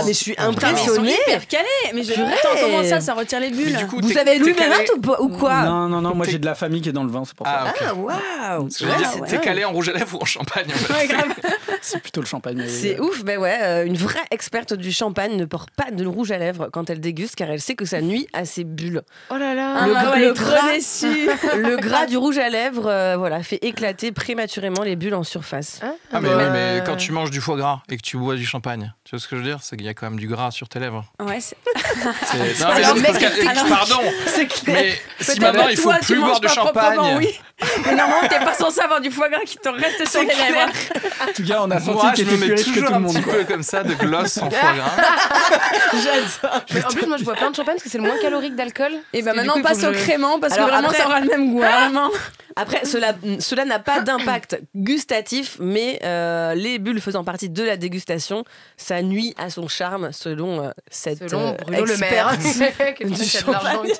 Mais je suis Putain, mais ils sont impressionnée. hyper calés. Mais je... Purée. Attends, comment ça retire les bulles? Mais du coup, Vous t'es- avez Louis t'es calé- Ménat ou quoi? Non, moi j'ai de la famille qui est dans le vin, c'est pour ça. Ah, ok. Ah, waouh! Je veux dire, t'es calé en rouge à lèvres ou en champagne en fait. Ouais, grave. C'est plutôt le champagne. mais- C'est ouf, ben ouais, une vraie experte du champagne ne porte pas de rouge à lèvres quand elle déguste car elle sait que ça nuit à ses bulles. Oh là là. Ah, Le Mao, gras- elle le est trop gras. déçue. Le gras du rouge à lèvres voilà, fait éclater prématurément les bulles en surface. Ah, mais, bah, oui, mais quand tu manges du foie gras et que tu bois du champagne, tu vois ce que je veux dire? C'est qu'il y a quand même du gras sur tes lèvres. Ouais, c'est... Non, mais Alors, c'est mec, parce que- pardon, C'est clair. mais si Peut-être maintenant que il faut toi, tu plus boire manges de pas champagne. proprement, oui. Mais normalement, t'es pas censé avoir du foie gras qui te reste sur les lèvres. En tout cas, on a Moi, senti je que me t'étais plus mets riche que toujours tout le un petit monde. quoi. peu comme ça de gloss en foie gras. Mais en plus, moi, je bois plein de champagne parce que c'est le moins calorique d'alcool. Et bah Parce que maintenant, du on coup, il passe faut au que je- crément parce que Alors vraiment, après- ça aura le même goût. hein, Vraiment. Après, cela n'a pas d'impact gustatif, mais les bulles faisant partie de la dégustation, ça nuit à son charme selon cette Selon Bruno Le Maire. experte. Qui du dit qu'il y a de l'argent qui-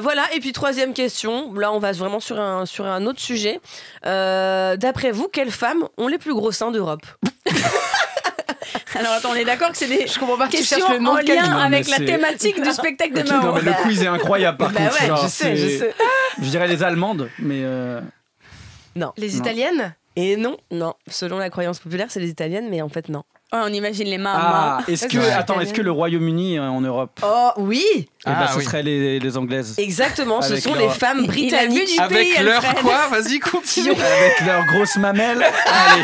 Voilà, et puis troisième question, là on va vraiment sur un autre sujet. D'après vous, quelles femmes ont les plus gros seins d'Europe? Alors attends, on est d'accord que c'est des Je comprends pas que tu questions cherches le nom en de quelqu'un. lien Non, avec mais la c'est- thématique du spectacle de Ok, non, Mao. mais le quiz est incroyable par Bah contre. ouais, genre, je sais. Je dirais les Allemandes, mais Les Non. Italiennes. Et non, selon la croyance populaire, c'est les italiennes, mais en fait non. Ouais, on imagine les mains. ah, est-ce que Ouais. attends, est-ce que le Royaume-Uni est en Europe? Oh oui, Eh ben, Ah, ce oui. serait les Anglaises. exactement, ce Avec sont leur- les femmes Il a vu britanniques. du Avec pays, leur Alfred. quoi? Vas-y, continue. Avec leurs grosses mamelles. Allez,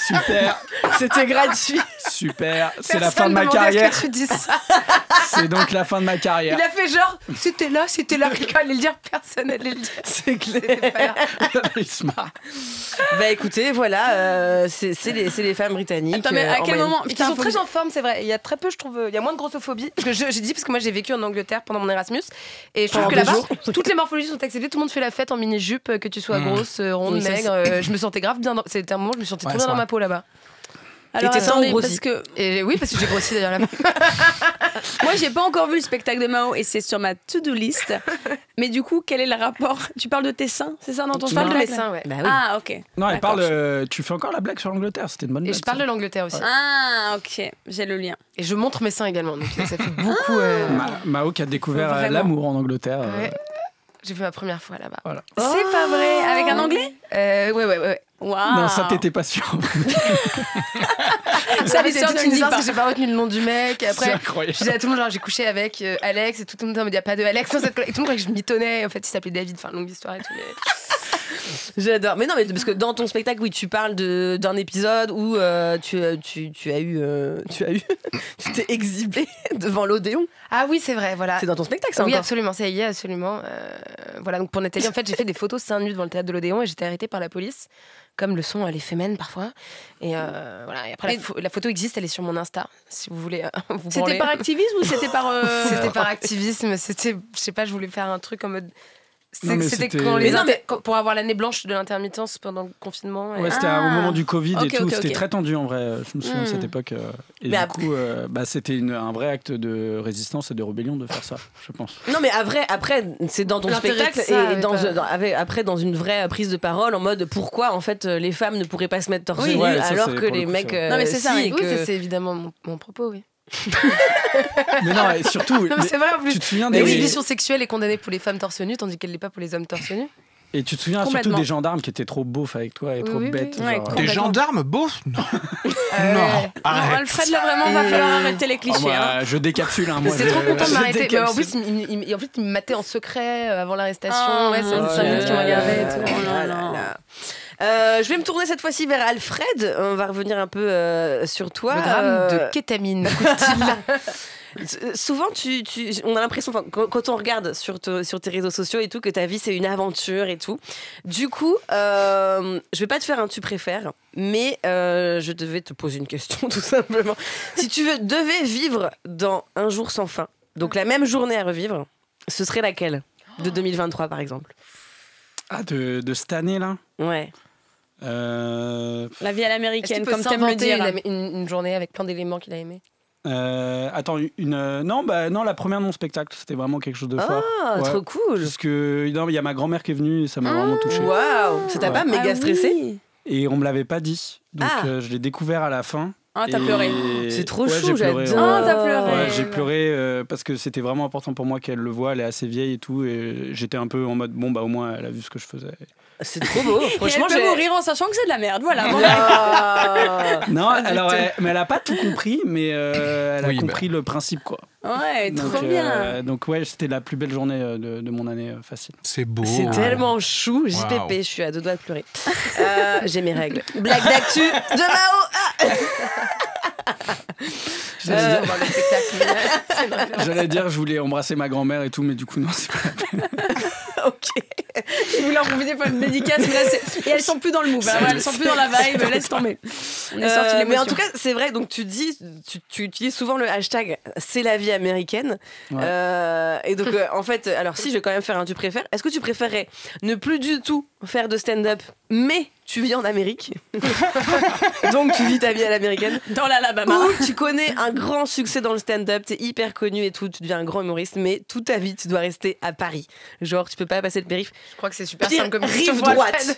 super, C'était gratuit. super. C'est la Personne fin de ma demandait à ce carrière. que tu dises ça. C'est donc la fin de ma carrière. Il a fait genre, c'était là, quelqu'un allait le dire, personne allait le dire. C'est clair. C'était pas grave. Il se marre. Bah écoutez, voilà, c'est les femmes britanniques. Attends, mais à en quel moyenne. moment Qui Putain, sont faut très que- en forme, c'est vrai. Il y a très peu, je trouve, il y a moins de grossophobie. Parce que j'ai dit, parce que moi j'ai vécu en Angleterre pendant mon Erasmus. Et je trouve Pendant que 2 là-bas, jours. toutes les morphologies sont acceptées. Tout le monde fait la fête en mini-jupe, que tu sois grosse, ronde, Oui, ça, maigre. Je me sentais grave bien. C'était un moment où je me sentais Ouais, trop bien c'est dans vrai. ma peau là-bas. Alors Et tes seins attendez, ont grossi. parce que Et oui, parce que j'ai grossi d'ailleurs là-bas. moi, j'ai pas encore vu le spectacle de Mao et c'est sur ma to-do list. Mais du coup, quel est le rapport? Tu parles de tes seins, c'est ça dans ton Je parle de mes spectacle? seins, ouais. Bah oui. Ah, ok. Non, elle D'accord. parle. Tu fais encore la blague sur l'Angleterre. C'était une bonne Et blague. je parle de ça. l'Angleterre aussi. Ah, ok, j'ai le lien. Et je montre mes seins également. Donc ça fait beaucoup. Mao qui a découvert Vraiment. l'amour en Angleterre. Ouais. J'ai fait ma première fois là-bas. Voilà. C'est pas vrai. Avec un anglais? Ouais. Waouh. Non, ça t'étais pas sûr. Ça avait sûr, toute tu une le dis histoire pas. parce que j'ai pas retenu le nom du mec. Et C'est après, incroyable. je disais à tout le monde, genre, j'ai couché avec Alex et tout le monde me dit, il n'y a pas de Alex dans cette collègue. Et tout le monde croyait que je mitonnais. En fait, il s'appelait David. Enfin, longue histoire et tout. Mais... J'adore. Mais non, mais parce que dans ton spectacle, oui, tu parles d'un épisode où tu t'es exhibé devant l'Odéon. Ah oui, c'est vrai, voilà. C'est dans ton spectacle, ça Oui, encore. absolument, ça y est, absolument. Voilà, donc pour Nathalie, en fait, j'ai fait des photos seins nus devant le théâtre de l'Odéon et j'étais arrêtée par la police, comme le sont les femmes parfois. Et voilà, et après, la photo existe, elle est sur mon Insta, si vous voulez vous branler. C'était par activisme ou c'était par. C'était par activisme, c'était, je sais pas, je voulais faire un truc en mode. Non, mais C'était c'était- quand Mais non, mais- pour avoir l'année blanche de l'intermittence pendant le confinement. Et... Ouais, c'était au moment du Covid Ok, et tout. ok, C'était ok. très tendu en vrai. Je me souviens de cette époque. Et Mais du coup, c'était un vrai acte de résistance et de rébellion de faire ça, je pense. Non, mais après, c'est dans ton L'intérêt de spectacle ça, et mais dans, pas- après dans une vraie prise de parole en mode pourquoi en fait les femmes ne pourraient pas se mettre torse Oui, nu ouais, ça, alors c'est- que pour le les coup, mecs. c'est vrai. Non, mais c'est ça, si, oui, et Oui, que- c'est évidemment mon propos, oui. Mais non, et surtout, Non, mais c'est vrai en plus. tu te souviens Mais des l'exhibition sexuelle est condamnée pour les femmes torse nu, tandis qu'elle l'est pas pour les hommes torse nu. et tu te souviens surtout Complètement. des gendarmes qui étaient trop beaufs avec toi et Oui, trop oui, bêtes. oui. Ouais, genre, Des complètement. gendarmes beaux? Non. Ouais. Non, Non, arrête. Alfred, là, vraiment, va falloir arrêter les oh, clichés. moi, hein. je décapsule. Hein, moi, C'était trop content de je m'arrêter. Mais en décapsule. plus, en fait, il me matait en secret avant l'arrestation. Oh, Ouais, c'est mon une 5 minutes qui me regardait et tout. Oh là là là. là. Je vais me tourner cette fois-ci vers Alfred. On va revenir un peu sur toi. Le drame de kétamine. Souvent, on a l'impression, quand on regarde sur tes réseaux sociaux et tout, que ta vie c'est une aventure et tout. Du coup, je vais pas te faire un tu préfères, mais je devais te poser une question tout simplement. Si tu devais vivre dans Un jour sans fin, donc la même journée à revivre, ce serait laquelle de 2023 par exemple? Ah, de cette année là. Ouais. La vie à Est-ce l'américaine, qu'il peut comme t'aimes le s'inventer dire. une journée avec plein d'éléments qu'il a aimés? Attends, non, la première de mon spectacle, c'était vraiment quelque chose de fort. Ah, Ouais. trop cool. Parce que il y a ma grand-mère qui est venue et ça m'a vraiment touché. Waouh, ça t'a pas Ouais. méga Ah stressé? oui. Et on me l'avait pas dit, donc Ah. je l'ai découvert à la fin. Ah, t'as Et- pleuré. C'est trop Ouais, chou, j'ai pleuré, j'adore. Ah, t'as pleuré. Ouais, j'ai pleuré parce que c'était vraiment important pour moi qu'elle le voie. Elle est assez vieille et tout, et j'étais un peu en mode bon bah au moins elle a vu ce que je faisais. C'est trop beau. Et elle Franchement, peut mourir en sachant que c'est de la merde. Voilà. bon. Ah. Non, alors mais elle a pas tout compris, mais elle a Oui, compris le principe quoi. Ouais, Donc, trop bien. donc ouais, c'était la plus belle journée de mon année facile. C'est beau. C'est tellement chou. JPP, Waouh. je suis à deux doigts de pleurer. J'ai mes règles. Blague d'actu de Mao. J'allais Voir le spectacle. J'allais dire, je voulais embrasser ma grand-mère et tout, mais du coup non, c'est pas. Ok. Je voulais en profiter pour une dédicace, mais là, et elles sont plus dans le move. Hein, elles sont plus dans la vibe. Laisse tomber. On est sorti de Mais en l'émotion. tout cas, c'est vrai. Donc tu utilises souvent le hashtag c'est la vie américaine. Ouais. Et donc en fait, alors si je vais quand même faire un tu préfères. Est-ce que tu préférerais ne plus du tout faire de stand-up, mais tu vis en Amérique, donc tu vis ta vie à l'américaine, Dans l'Alabama. ou tu connais un grand succès dans le stand-up, t'es hyper connu et tout, tu deviens un grand humoriste, mais toute ta vie tu dois rester à Paris. Genre tu peux pas passer le périph'. Je crois que c'est super Pire, simple comme question rive pour droite. Alfred.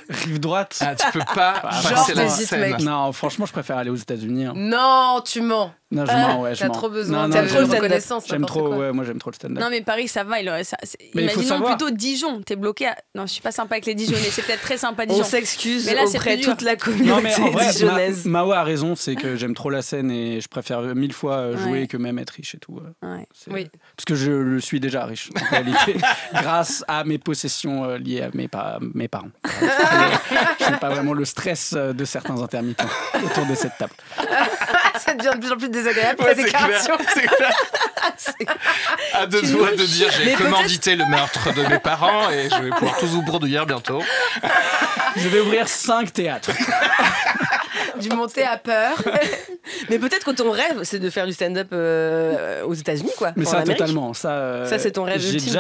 Rive droite. Ah, tu peux pas Genre, passer la t'hésites, scène. mec. Non, franchement, je préfère aller aux États-Unis. Hein. Non, tu mens. Non, je mens, ouais, je T'as mens. trop besoin Non, de non, trop le stand-up. reconnaissance. J'aime n'importe trop, quoi. ouais, moi j'aime trop le stand-up. Non, mais Paris, ça va. Mais il faut Imaginons savoir- plutôt Dijon. T'es bloqué à. Non, je suis pas sympa avec les Dijonnais. C'est peut-être très sympa, On Dijon. s'excuse Mais là, c'est auprès plus de dur. toute la Non, communauté mais en vrai, dijonnaise. Mao a raison, c'est que j'aime trop la scène et je préfère 1000 fois jouer Ouais. que même être riche et tout. Ouais. Oui. Parce que je le suis déjà riche, en réalité, grâce à mes possessions liées à mes parents. Je n'ai pas vraiment le stress de certains intermittents autour de cette table. Ça devient de plus en plus désagréable Ouais, ta c'est déclaration. clair, c'est clair. À deux doigts de dire j'ai Mais commandité le meurtre de mes parents et je vais pouvoir tous vous bredouiller bientôt. Je vais ouvrir 5 théâtres. Du monter à peur. Mais peut-être que ton rêve, c'est de faire du stand-up aux États-Unis, quoi. Mais en ça, Amérique. totalement. Ça, Ça, c'est ton rêve j'ai ultime.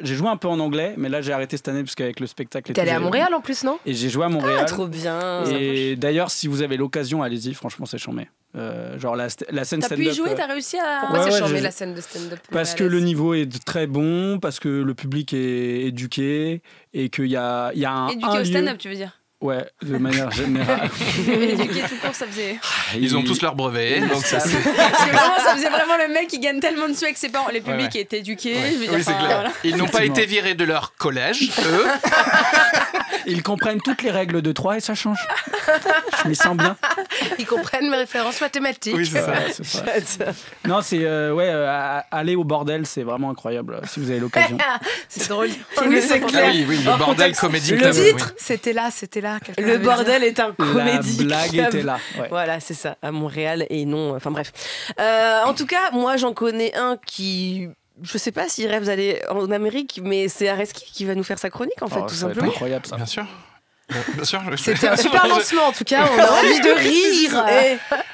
j'ai joué un peu en anglais, mais là, j'ai arrêté cette année parce qu'avec le spectacle... et T'es tout, allé à j'ai- Montréal en plus, non? Et j'ai joué à Montréal. Ah, trop bien. Et d'ailleurs, si vous avez l'occasion, allez-y, franchement, c'est chambé. Genre la scène T'as stand-up. pu y jouer, t'as réussi à. Pourquoi Ouais, c'est ouais, chambé j'ai- la scène de stand-up? Parce que le niveau est très bon, parce que le public est éduqué et qu'il y a un Éduqué au lieu- stand-up, tu veux dire? Ouais, de manière générale. Éduquer tout court, ça faisait. Ils ont tous leur brevet. Donc ça, Parce que vraiment, ça faisait vraiment le mec qui gagne tellement de sous avec ses parents. Les publics étaient éduqués. Ouais. Je veux dire, Oui, c'est clair. voilà. Ils n'ont pas été virés de leur collège, eux. Ils comprennent toutes les règles de 3 et ça change. Je m'y sens bien. Ils comprennent mes références mathématiques. Oui, c'est ça. Ouais, c'est ça. Non, c'est aller au bordel, c'est vraiment incroyable si vous avez l'occasion. C'est drôle. Oui, c'est clair. Ah oui, le Hors bordel contexte. comédie Le club. titre, C'était là. quelqu'un Le avait bordel est un comédie. La blague club. était là. Ouais. Voilà, c'est ça, à Montréal et non. Enfin bref. En tout cas, moi j'en connais un qui. Je sais pas s'il rêve d'aller en Amérique, mais c'est Areski qui va nous faire sa chronique en fait, tout ça va être simplement. incroyable ça. Bien sûr. Bien sûr. C'était un super lancement en tout cas. On a envie de rire.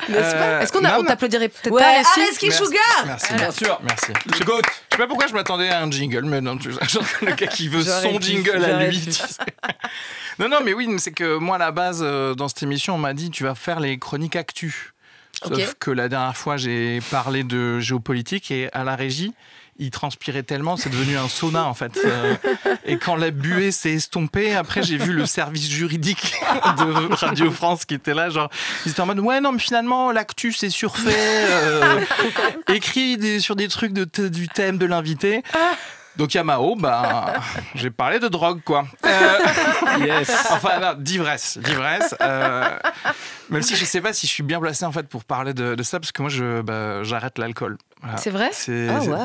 N'est-ce pas? Est-ce qu'on non, t'applaudirait peut-être Ouais, pas Areski Areski Merci. Sugar. Merci. Bien sûr. Merci. Je sais pas pourquoi je m'attendais à un jingle, mais non, genre le gars qui veut J'aurais son pu, jingle à j'aurais lui. pu. tu sais. Non, mais oui, c'est que moi, à la base, dans cette émission, on m'a dit tu vas faire les chroniques actu. Sauf Ok. que la dernière fois, j'ai parlé de géopolitique et à la régie, il transpirait tellement, c'est devenu un sauna en fait. Et quand la buée s'est estompée, après j'ai vu le service juridique de Radio France qui était là, genre ils étaient en mode ouais non mais finalement l'actu c'est surfait, écrit sur des trucs du thème de l'invité. Donc Yamao, j'ai parlé de drogue quoi. Yes. Enfin non, d'ivresse. Même si je sais pas si je suis bien placé en fait pour parler de ça parce que moi j'arrête l'alcool. Voilà. C'est vrai?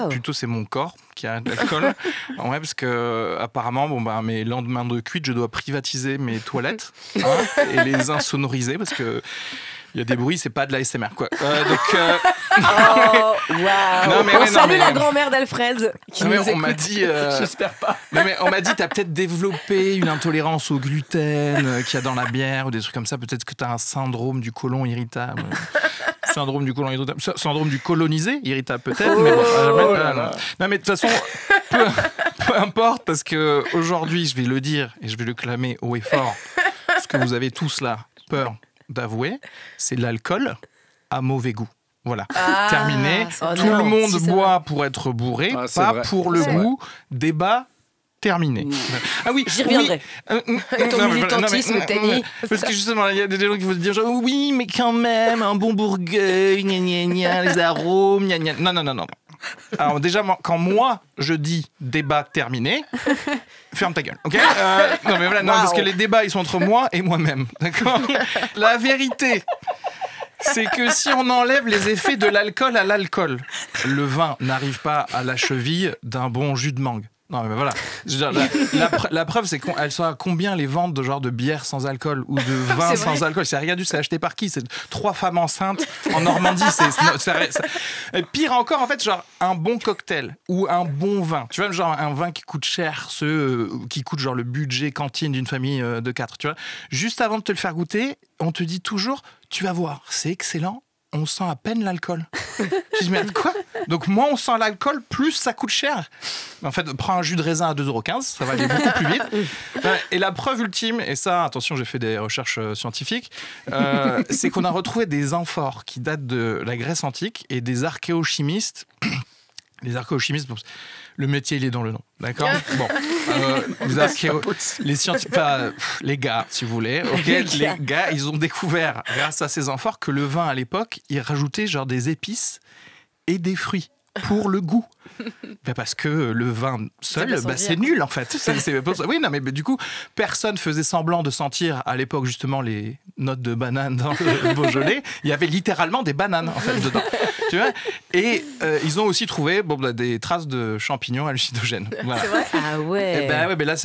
Plutôt c'est mon corps qui arrête l'alcool. En vrai parce que apparemment mes lendemains de cuite je dois privatiser mes toilettes et les insonoriser parce que il y a des bruits, c'est pas de la SMR quoi. Oh waouh. On salue la grand-mère d'Alfred qui nous on m'a écoute. dit J'espère pas. non mais on m'a dit t'as peut-être développé une intolérance au gluten qu'il y a dans la bière ou des trucs comme ça, peut-être que t'as un syndrome du côlon irritable. Syndrome du côlon irritable, syndrome du colonisé irritable peut-être, mais bon. Non mais de toute façon peu importe parce que aujourd'hui je vais le dire et je vais le clamer haut et fort. Ce que vous avez tous là peur d'avouer, c'est l'alcool à mauvais goût. Voilà, terminé. Tout le monde boit pour être bourré, pas vrai. pour le goût. Débat terminé. Ah oui, J'y reviendrai. Ton militantisme, Tani. parce que justement, il y a des gens qui vont se dire genre, oui, mais quand même, un bon burger, gna gna gna, les arômes, gna gna. Non. Alors déjà, quand moi, je dis débat terminé, ferme ta gueule, ok? Non, mais voilà, non, parce que les débats, ils sont entre moi et moi-même, d'accord? La vérité, c'est que si on enlève les effets de l'alcool à l'alcool, le vin n'arrive pas à la cheville d'un bon jus de mangue. Non mais voilà, je veux dire, la preuve c'est qu'elle soit à combien les ventes de genre de bière sans alcool ou de vin sans alcool, c'est rien du tout, c'est acheté par qui? C'est 3 femmes enceintes en Normandie, c'est pire encore en fait, genre un bon cocktail ou un bon vin, tu vois, genre un vin qui coûte cher, ceux qui coûtent genre le budget cantine d'une famille de 4, tu vois, juste avant de te le faire goûter, on te dit toujours tu vas voir, c'est excellent. On sent à peine l'alcool. Je dis, mais quoi? Donc, moins on sent l'alcool, plus ça coûte cher. En fait, prends un jus de raisin à 2,15 €, ça va aller beaucoup plus vite. Et la preuve ultime, et ça, attention, j'ai fait des recherches scientifiques, c'est qu'on a retrouvé des amphores qui datent de la Grèce antique et des archéochimistes. Les archéochimistes, le métier, il est dans le nom, d'accord? Bon, les scientifiques, les gars, si vous voulez, ok, les gars, ils ont découvert, grâce à ces amphores, que le vin à l'époque, ils rajoutaient genre des épices et des fruits pour le goût. Parce que le vin seul, c'est nul en fait. Oui, non, mais du coup, personne faisait semblant de sentir à l'époque justement les notes de banane dans le Beaujolais. Il y avait littéralement des bananes en fait dedans. Tu vois? Et ils ont aussi trouvé des traces de champignons hallucinogènes. Voilà. C'est vrai? Ah ouais. Et ouais, mais là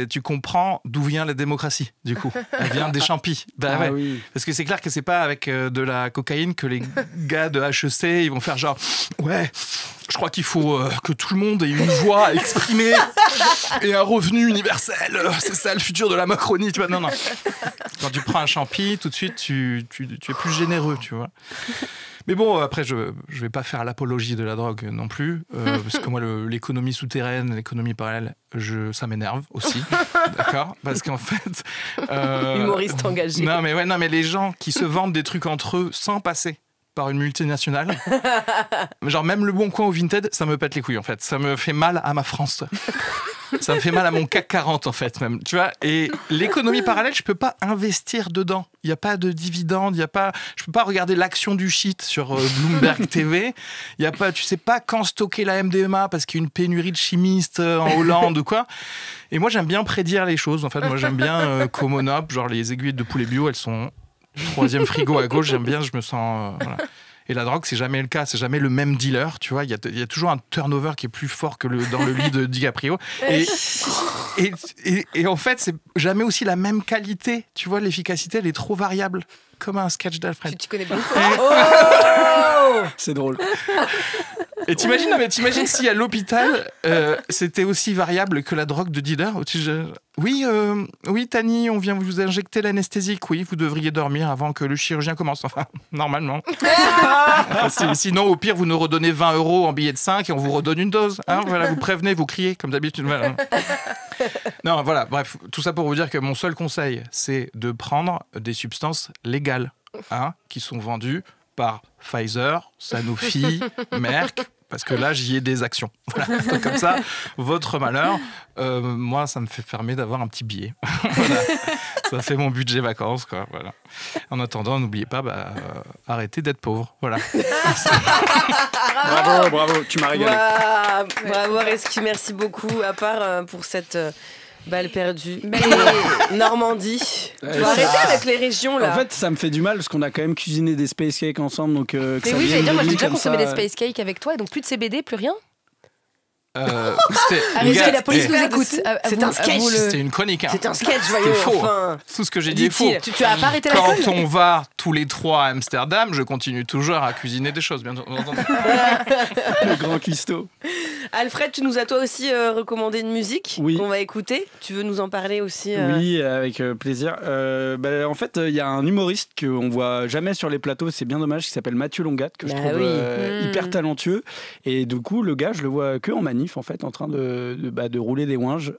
tu comprends d'où vient la démocratie. Du coup, elle vient des champis. Oui. Parce que c'est clair que c'est pas avec de la cocaïne que les gars de HEC ils vont faire genre ouais. Je crois qu'il faut que tout le monde ait une voix à exprimer et un revenu universel. C'est ça le futur de la Macronie, tu vois. Non. Quand tu prends un champi, tout de suite, tu es plus généreux, tu vois. Mais bon, après, je vais pas faire l'apologie de la drogue non plus, parce que moi, l'économie souterraine, l'économie parallèle, ça m'énerve aussi, d'accord? Parce qu'en fait... Humoriste engagé. Non, mais les gens qui se vendent des trucs entre eux sans passer par une multinationale. Genre même Le Bon Coin ou Vinted, ça me pète les couilles en fait. Ça me fait mal à ma France. Ça me fait mal à mon CAC 40 en fait même. Tu vois. Et l'économie parallèle, je peux pas investir dedans. Il y a pas de dividendes. Il y a pas. Je peux pas regarder l'action du shit sur Bloomberg TV. Il y a pas. Tu sais pas quand stocker la MDMA parce qu'il y a une pénurie de chimistes en Hollande ou quoi. Et moi j'aime bien prédire les choses. En fait, moi j'aime bien Comonop, genre les aiguilles de poulet bio, elles sont 3e frigo à gauche, j'aime bien, je me sens... voilà. Et la drogue, c'est jamais le cas, c'est jamais le même dealer, tu vois. Il y a toujours un turnover qui est plus fort que dans le lit de DiCaprio. Et en fait, c'est jamais aussi la même qualité, tu vois. L'efficacité, elle est trop variable, comme un sketch d'Alfred. Tu connais bien. C'est drôle. Et t'imagines si à l'hôpital, c'était aussi variable que la drogue de dealer. Oui, Tani, on vient vous injecter l'anesthésique. Oui, vous devriez dormir avant que le chirurgien commence. Enfin, normalement. Sinon, au pire, vous nous redonnez 20 € en billet de 5 et on vous redonne une dose. Hein, voilà, vous prévenez, vous criez, comme d'habitude. Voilà. Non, voilà, bref, tout ça pour vous dire que mon seul conseil, c'est de prendre des substances légales, qui sont vendues par Pfizer, Sanofi, Merck, parce que là, j'y ai des actions. Voilà. Donc, comme ça, votre malheur, moi, ça me fait fermer d'avoir un petit billet. Voilà. Ça fait mon budget vacances, quoi. Voilà. En attendant, n'oubliez pas, arrêtez d'être pauvre. Voilà. Bravo, tu m'as régalé. Bravo, Reski, merci beaucoup, à part pour cette... balle perdue. Normandie. Tu vas arrêter avec les régions là. En fait, ça me fait du mal parce qu'on a quand même cuisiné des space cakes ensemble. Donc, mais oui, j'allais dire, moi j'ai déjà consommé des space cakes avec toi et donc plus de CBD, plus rien. La police nous écoute. C'est un sketch. C'était une chronique. Hein. C'est un sketch, voyons. Faux. Enfin. Tout ce que j'ai dit est faux. Tu as pas arrêté l'alcool ? Quand on va tous les 3 à Amsterdam, je continue toujours à cuisiner des choses, bien entendu. Le grand cuistot. Alfred, tu nous as toi aussi recommandé une musique qu'on va écouter. Tu veux nous en parler aussi Oui, avec plaisir. En fait, il y a un humoriste qu'on voit jamais sur les plateaux, c'est bien dommage, qui s'appelle Mathieu Longat, que je trouve hyper talentueux. Et du coup, le gars, je le vois que en manif, en fait, en train de rouler des ouinges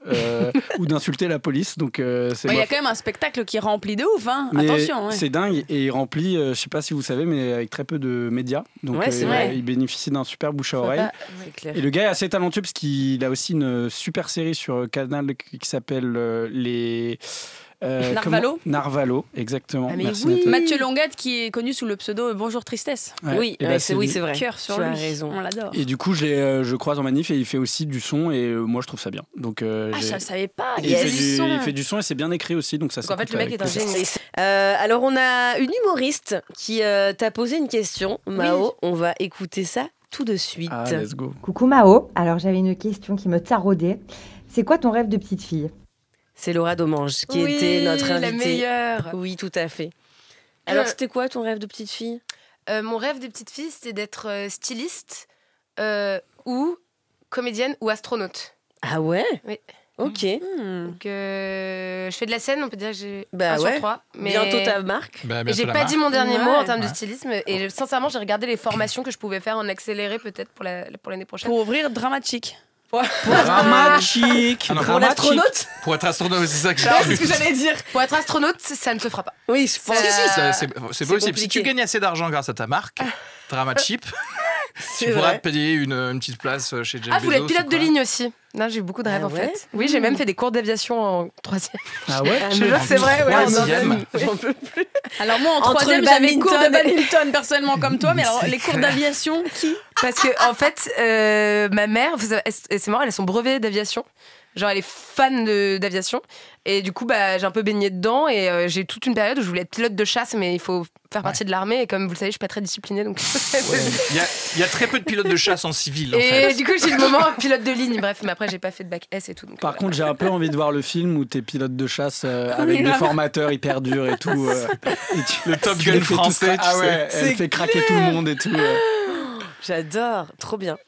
ou d'insulter la police. Donc, il y a quand même un spectacle qui remplit de ouf, hein. Mais attention. C'est dingue et il remplit, je sais pas si vous savez, mais avec très peu de médias. Donc, il bénéficie d'un super bouche à oreille. Et le gars est assez talentueux parce qu'il a aussi une super série sur Canal qui s'appelle Narvalo, exactement. Mathieu Longat qui est connu sous le pseudo Bonjour Tristesse. C'est vrai. Cœur sur lui. Raison. On l'adore. Et du coup, je croise en manif et il fait aussi du son et moi je trouve ça bien. Donc, je ne savais pas. Il fait du son et c'est bien écrit aussi. Donc, en fait, le mec est un génie. Alors, on a une humoriste qui t'a posé une question, Mao. On va écouter ça tout de suite. Let's go. Coucou Mao. Alors, j'avais une question qui me taraudait. C'est quoi ton rêve de petite fille ? C'est Laura Domange qui était notre invitée. La meilleure. Oui, tout à fait. Alors, c'était quoi ton rêve de petite fille ? Mon rêve de petite fille, c'était d'être styliste ou comédienne ou astronaute. Ah ouais ? Oui. Ok. Donc, je fais de la scène, on peut dire que j'ai 1 sur 3. Mais... Bientôt ta marque. Et j'ai pas dit mon dernier mot en termes de stylisme. Et sincèrement, j'ai regardé les formations que je pouvais faire en accéléré peut-être pour l'année prochaine. Pour ouvrir Dramatique. Dramatique. Pour l'astronaute. Pour être astronaute, c'est ça que j'ai c'est ce que j'allais dire. Pour être astronaute, ça ne se fera pas. Oui, je pense. C'est possible. Si tu gagnes assez d'argent grâce à ta marque, Dramachip, tu pourras te payer une petite place chez Jeff Bezos. Vous voulez être pilote de ligne aussi. Non, j'ai eu beaucoup de rêves en fait. Oui, j'ai même fait des cours d'aviation en 3e. Ah ouais? C'est vrai, ouais. J'en peux plus. Alors moi en 3e, j'avais cours de badminton personnellement comme toi, mais alors les cours d'aviation, qui? Parce que en fait, ma mère, c'est marrant, elle a son brevet d'aviation. Genre, elle est fan d'aviation. Et du coup, j'ai un peu baigné dedans. Et j'ai toute une période où je voulais être pilote de chasse, mais il faut faire partie de l'armée. Et comme vous le savez, je suis pas très disciplinée. Donc... Il y a très peu de pilotes de chasse en civil. Et du coup, j'ai le moment pilote de ligne. Bref, mais après, j'ai pas fait de bac S et tout. Donc, Par contre, j'ai un peu envie de voir le film où t'es pilote de chasse avec des formateurs hyper durs et tout. Le Top Gun français. Elle fait craquer tout le monde et tout. J'adore, trop bien.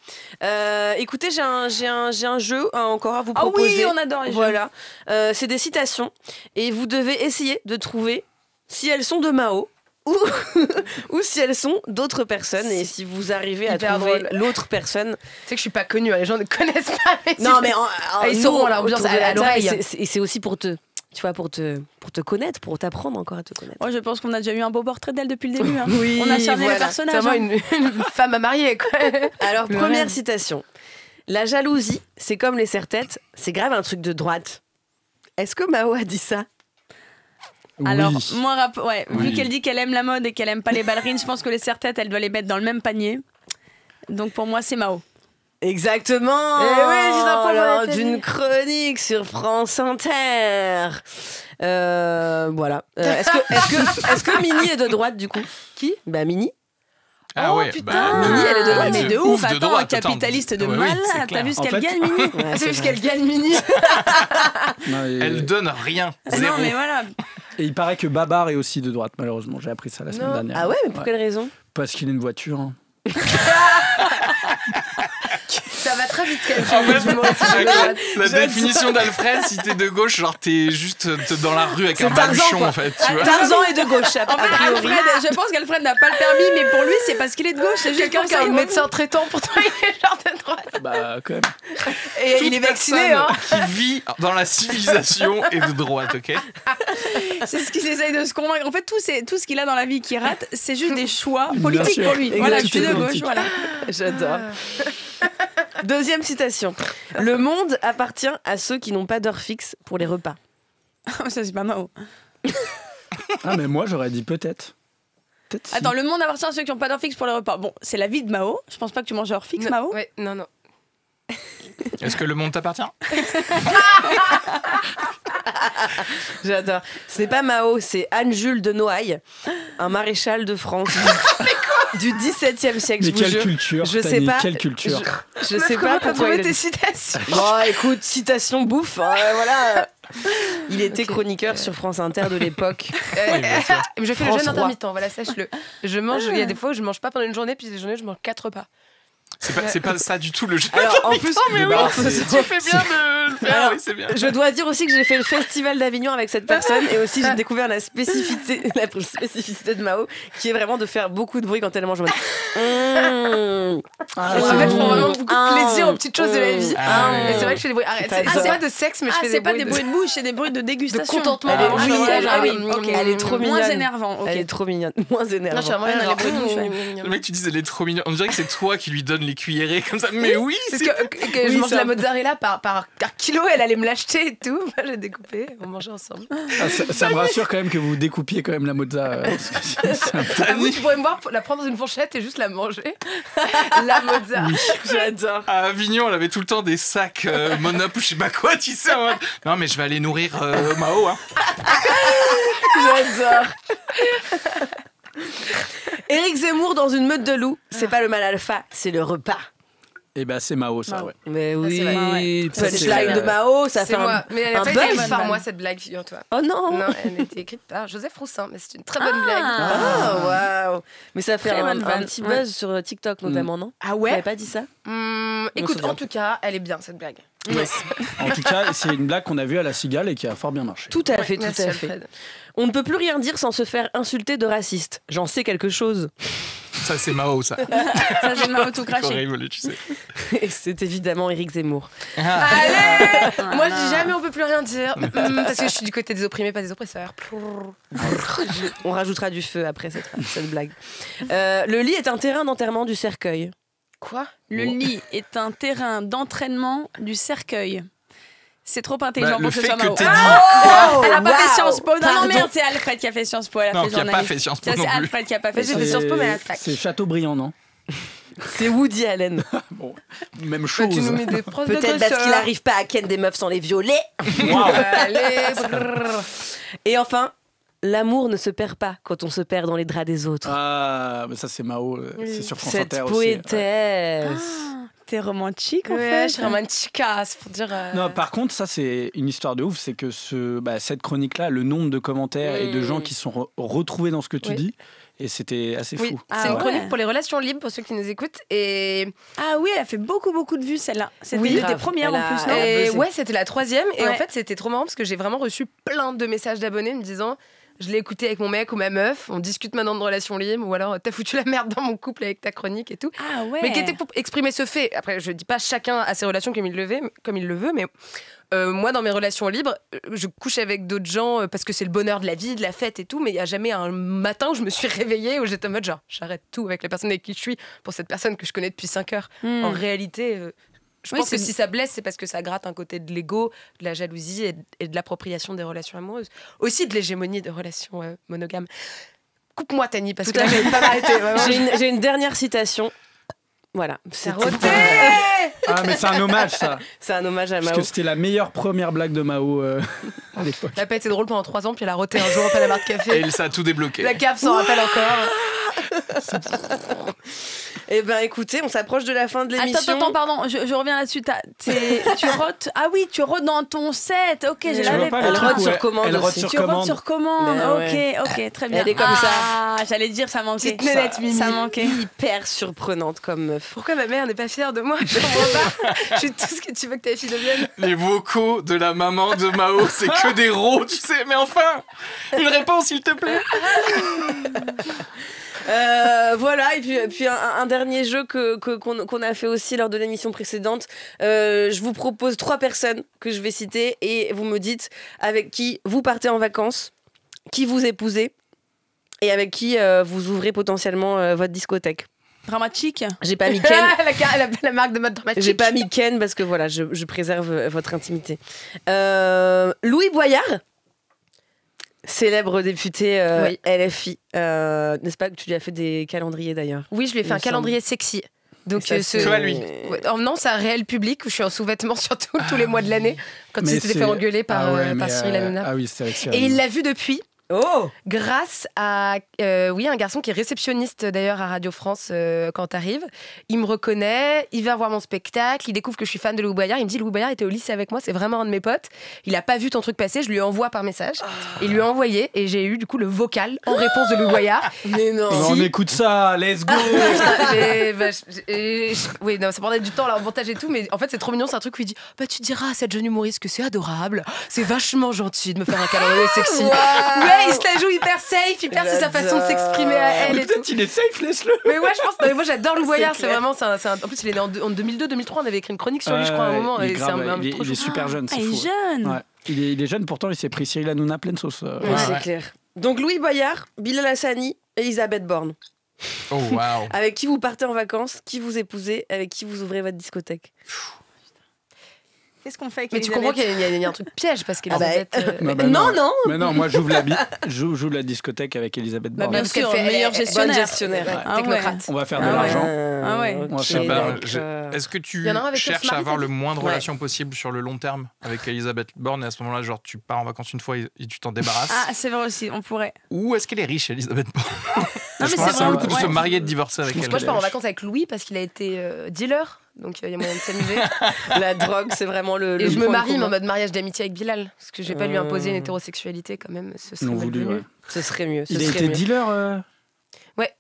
Écoutez, j'ai un jeu encore à vous proposer. Ah oui, on adore les jeux. Voilà, c'est des citations et vous devez essayer de trouver si elles sont de Mao ou si elles sont d'autres personnes. Et si vous arrivez à trouver l'autre personne, tu sais que je suis pas connue, les gens ne connaissent pas. Non, mais ils sauront l'ambiance à l'oreille. Et c'est aussi pour te tu vois, pour te connaître, pour t'apprendre encore à te connaître. Moi, je pense qu'on a déjà eu un beau portrait d'elle depuis le début. Hein. Oui, on a cerné voilà. le personnage. C'est vraiment une femme à marier, quoi. Alors, première citation. La jalousie, c'est comme les serre-têtes, c'est grave un truc de droite. Est-ce que Mao a dit ça? Alors, Oui. moi, vu Oui. qu'elle dit qu'elle aime la mode et qu'elle aime pas les ballerines, je pense que les serre-têtes, elle doit les mettre dans le même panier. Donc pour moi, c'est Mao. Exactement. Eh oui, je t'apprends lors la télé. d'une chronique sur France Inter. Voilà. Est-ce que Mini est de droite du coup? Qui? Bah Mini. Ah Oh, ouais, putain. Mini, elle est de droite. Mais de ouf, de attends, droite, capitaliste de Ouais, oui, malade. c'est T'as clair. vu ce En qu'elle fait- gagne, Mini? Ouais, C'est juste vrai. qu'elle gagne Mini. Non, et, Elle donne rien, zéro. Non, mais voilà. et il paraît que Babar est aussi de droite, malheureusement. J'ai appris ça la semaine Non. dernière. Ah ouais, mais pour quelle raison? Parce qu'il a une voiture. Hein. Ça va très vite quand En même. fait, la définition d'Alfred, si t'es de gauche, genre t'es juste dans la rue avec C'est un Tarzan, baluchon quoi. en fait, tu vois. Tarzan est de gauche, a En fait, priori. Alfred, je pense qu'Alfred n'a pas le permis, mais pour lui, c'est parce qu'il est de gauche. C'est juste Quelqu'un pour qui a ça. un médecin traitant, pourtant il est genre de droite. Bah, quand même. Et Toute il est vacciné, hein. personne qui vit dans la civilisation est de droite, ok? C'est ce qu'il essaye de se convaincre. En fait, tout ce qu'il a dans la vie qui rate, c'est juste des choix Bien politiques sûr. pour lui. Exactement. Voilà, je suis de gauche, Politique. voilà. J'adore. Deuxième citation. Le monde appartient à ceux qui n'ont pas d'heure fixe pour les repas. Ça, c'est pas Mao. Ah, mais moi, j'aurais dit peut-être. Peut-être si. Attends, le monde appartient à ceux qui n'ont pas d'heure fixe pour les repas. Bon, c'est la vie de Mao. Je pense pas que tu manges à heure fixe, Mao. Ouais, non. Est-ce que le monde t'appartient? J'adore. Ce n'est pas Mao, c'est Anne-Jules de Noailles, un maréchal de France du XVIIe siècle. Mais je vous quelle jure. culture, Je sais Tani, pas. quelle culture. Je sais pas Comment t'as pourquoi. trouvé Il tes a... citations? Bon, écoute, citation bouffe. Voilà. Il était Ok. chroniqueur sur France Inter de l'époque. Je fais le France jeûne roi. intermittent, voilà, sache-le. Je mange, il y a des fois où je mange pas pendant une journée, puis des journées où je mange 4 repas. C'est pas ça du tout le jeu. Alors, en plus, mais oui, bah, tu fais bien de le faire, Alors, oui, c'est bien. je dois dire aussi que j'ai fait le festival d'Avignon avec cette personne et aussi j'ai découvert la spécificité de Mao qui est vraiment de faire beaucoup de bruit quand elle mange. Ah, En c'est fait, je prends bon. vraiment beaucoup de plaisir aux petites choses de la vie. Ah ouais. Et c'est vrai que je fais des bruits. Arrête, c'est T'adores. pas de sexe, mais je fais c'est pas des de... bruits de bouche, c'est des bruits de dégustation. De contentement. Elle est, Ah, oui, oui, elle, ah oui, ok. ok. Elle est trop Moins mignonne. énervant. Ok. Elle est trop mignonne, moins Non, je suis énervante. vraiment Ouais, genre, les bruits de bouche, ouais. Le mec, tu dis, elle est trop mignonne. On dirait que c'est toi qui lui donne les cuillerées comme ça. Mais oui, Parce c'est. que je Oui, mange ça- la mozzarella par kilo, elle allait me l'acheter et tout. Moi, j'ai découpé, on mangeait ensemble. Ah, ça me rassure quand même que vous découpiez quand même la mozza. Parce que c'est un peu- Ah oui, tu pourrais me voir la prendre dans une fourchette et juste la manger. La mozza. J'adore. À Avignon, elle avait tout le temps des sacs Monop ou je sais pas quoi, tu sais. En mode, non, mais je vais aller nourrir Mao. Hein. J'adore. Éric Zemmour dans une meute de loups, c'est pas le mal alpha, c'est le repas. Eh ben, c'est Mao, ça, Mao. ouais. Mais c'est oui, vrai. Ça, c'est punchline de Mao, ça C'est fait moi. un... Mais elle a un pas été buzz. écrite par moi, cette blague, figure-toi. Oh non. Non, elle a été écrite par Joseph Roussin, mais c'est une très bonne blague. Ah, waouh. Mais ça fait Très un bonne vanne. petit buzz sur TikTok notamment, non? Ah T'avais ouais. pas dit ça? Écoute, souvient en tout cas, elle est bien, cette blague. En tout cas, c'est une blague qu'on a vue à la Cigale et qui a fort bien marché. Tout à fait, tout Merci, à fait. Alfred. On ne peut plus rien dire sans se faire insulter de raciste. J'en sais quelque chose. Ça, c'est Mao, ça. Ça, c'est Mao tout C'est craché. horrible, tu sais. Et c'est évidemment Éric Zemmour. Allez Moi, je dis jamais on peut plus rien dire. Parce que je suis du côté des opprimés, pas des oppresseurs. On rajoutera du feu après cette blague. Le lit est un terrain d'enterrement du cercueil. Quoi? Le lit est un terrain d'entraînement du cercueil. C'est trop intelligent Bah, le pour que ce fait soit que Mao. t'aies dit. Elle a pas fait Sciences Po. Non, Pardon. merde, c'est Alfred qui a fait Sciences Po. Elle a Non, fait qui a pas journaliste. fait Sciences Po Ça, non c'est plus. Alfred qui a pas fait Mais j'ai Sciences fait Po. Sciences Po, mais à la fac. C'est Chateaubriand, non? C'est Woody Allen. Bon, même Toi, chose. tu nous mets des phrases Peut-être parce qu'il n'arrive pas à ken des meufs sans les violer. Allez, Et enfin, l'amour ne se perd pas quand on se perd dans les draps des autres. Ah, mais ça, c'est Mao. C'est sur France Cette Inter aussi. poétesse. T'es romantique en Ouais, fait. je suis romantica, c'est pour dire. Non, par contre, ça, c'est une histoire de ouf. C'est que cette chronique-là, le nombre de commentaires et de gens qui sont retrouvés dans ce que tu Oui. dis, et c'était assez fou. Oui, Ah c'est une ouais. chronique pour les relations libres, pour ceux qui nous écoutent. Et, Ah oui, elle a fait beaucoup de vues celle-là. C'était Oui, une des grave. premières Elle en a- plus, non elle a et buzzé. ouais, c'était la 3e. Et Ouais. en fait, c'était trop marrant parce que j'ai vraiment reçu plein de messages d'abonnés me disant je l'ai écouté avec mon mec ou ma meuf, on discute maintenant de relations libres, ou alors t'as foutu la merde dans mon couple avec ta chronique et tout. Ah ouais. Mais qui était pour exprimer ce fait. Après, je dis pas chacun a ses relations comme il le veut, mais moi, dans mes relations libres, je couche avec d'autres gens parce que c'est le bonheur de la vie, de la fête et tout, mais il n'y a jamais un matin où je me suis réveillée où j'étais en mode genre, j'arrête tout avec la personne avec qui je suis pour cette personne que je connais depuis 5 heures. En réalité, je pense que si ça blesse, c'est parce que ça gratte un côté de l'ego, de la jalousie et de l'appropriation des relations amoureuses. Aussi de l'hégémonie des relations monogames. Coupe-moi, Tani, parce que là, j'avais pas m'arrêter. J'ai une dernière citation. Voilà. C'est Ah, mais c'est un hommage, ça. C'est un hommage à Mao. Parce que c'était la meilleure première blague de Mao à l'époque. Elle a pas été drôle pendant 3 ans, puis elle a roté un jour au Panama de Café. Et ça a tout débloqué. La cave s'en rappelle encore. Eh ben écoutez, on s'approche de la fin de l'émission. Attends, pardon, je reviens là-dessus. Tu rotes. Ah oui, tu rotes dans ton set. Ok, je l'avais pas. Elle rote sur commande. Elle rote aussi. sur Tu rotes commande. sur commande. Ben Ok, très bien. Elle est comme ça. Ah, j'allais dire, ça manquait. Petite nénette Mimi. Ça manquait. Hyper surprenante comme meuf. Pourquoi ma mère n'est pas fière de moi? Je comprends pas. Je suis tout ce que tu veux que ta fille devienne. Les vocaux de la maman de Mao, c'est que des rots, tu sais. Mais enfin, une réponse, s'il te plaît. Voilà, et puis un dernier jeu qu'on a fait aussi lors de l'émission précédente. Je vous propose 3 personnes que je vais citer et vous me dites avec qui vous partez en vacances, qui vous épousez et avec qui vous ouvrez potentiellement votre discothèque. Dramatique. J'ai pas mis Ken. la marque de mode dramatique. J'ai pas mis Ken parce que voilà, je préserve votre intimité. Louis Boyard, célèbre député Oui. LFI. N'est-ce pas que tu lui as fait des calendriers d'ailleurs? Oui, je lui ai fait un calendrier sexy. Donc Ça, c'est- Que à lui. Ouais, oh non, c'est un réel public où je suis en sous-vêtements surtout tous les mois de l'année quand Mais il s'était c'est- fait engueuler par, Ah ouais, par mais, Cyril Hanouna. Ah oui, c'était avec Cyril Et il Hanouna. l'a vu depuis. Oh, Grâce à un garçon qui est réceptionniste d'ailleurs à Radio France quand t'arrives. Il me reconnaît, il vient voir mon spectacle, il découvre que je suis fan de Louis Boyard. Il me dit Louis Boyard était au lycée avec moi, c'est vraiment un de mes potes. Il a pas vu ton truc passer, je lui envoie par message. Il lui a envoyé et j'ai eu du coup le vocal en réponse de Louis Boyard. mais non. On écoute ça, let's go. Oui, non, ça prendrait du temps, là, au montage et tout, mais en fait, c'est trop mignon. C'est un truc où il dit bah, tu diras à cette jeune humoriste que c'est adorable, c'est vachement gentil de me faire un calendrier sexy. Ouais, il se la joue hyper safe, c'est sa façon de s'exprimer à elle. Mais Et tout. peut-être il est safe, laisse-le. Mais ouais, je pense. Non, mais moi, j'adore Louis Boyard. C'est clair. vraiment. En plus, il est né en 2002-2003. On avait écrit une chronique sur lui, je crois, à un moment. Il est Et c'est grave, il est- trop il est chou. super jeune, Ah, c'est il est fou. jeune. Ouais. Il est jeune, pourtant il s'est pris Cyril Hanouna pleine sauce. Ouais, c'est clair. Donc Louis Boyard, Bilal Hassani, Elisabeth Borne. Oh, waouh. Avec qui vous partez en vacances, qui vous épousez, avec qui vous ouvrez votre discothèque. Qu'est-ce qu'on fait avec Mais tu Elisabeth comprends qu'il y a un truc piège parce qu'il Ah bah, Non, bah non. Mais non, moi j'ouvre la discothèque avec Elisabeth Bah, Borne. bien parce qu'elle sûr, fait- meilleure elle est Bonne gestionnaire. gestionnaire. Ah ouais. technocrate. On va faire de Ah ouais. l'argent. Ah ouais. On va Ok, faire Je sais pas, donc, est-ce que tu Il y en a un avec cherches Osmar, à avoir t'as le dit moins de Ouais. relations possible sur le long terme avec Elisabeth Borne et à ce moment-là, genre tu pars en vacances une fois et tu t'en débarrasses? Ah, c'est vrai aussi, on pourrait. Ou est-ce qu'elle est riche, Elisabeth Borne? Non, mais Je c'est pense que ça vaut le coup de vraiment- se ouais. marier et de divorcer avec elle. Moi, je pars en vacances avec Louis parce qu'il a été dealer. Donc, il y a moyen de s'amuser. La drogue, c'est vraiment le. Et je me point marie, mais commun. en mode mariage d'amitié avec Bilal. Parce que je vais pas lui imposer une hétérosexualité quand même. Ce serait Non voulu, malvenu. ouais. Ce serait mieux. Il a été dealer Ouais.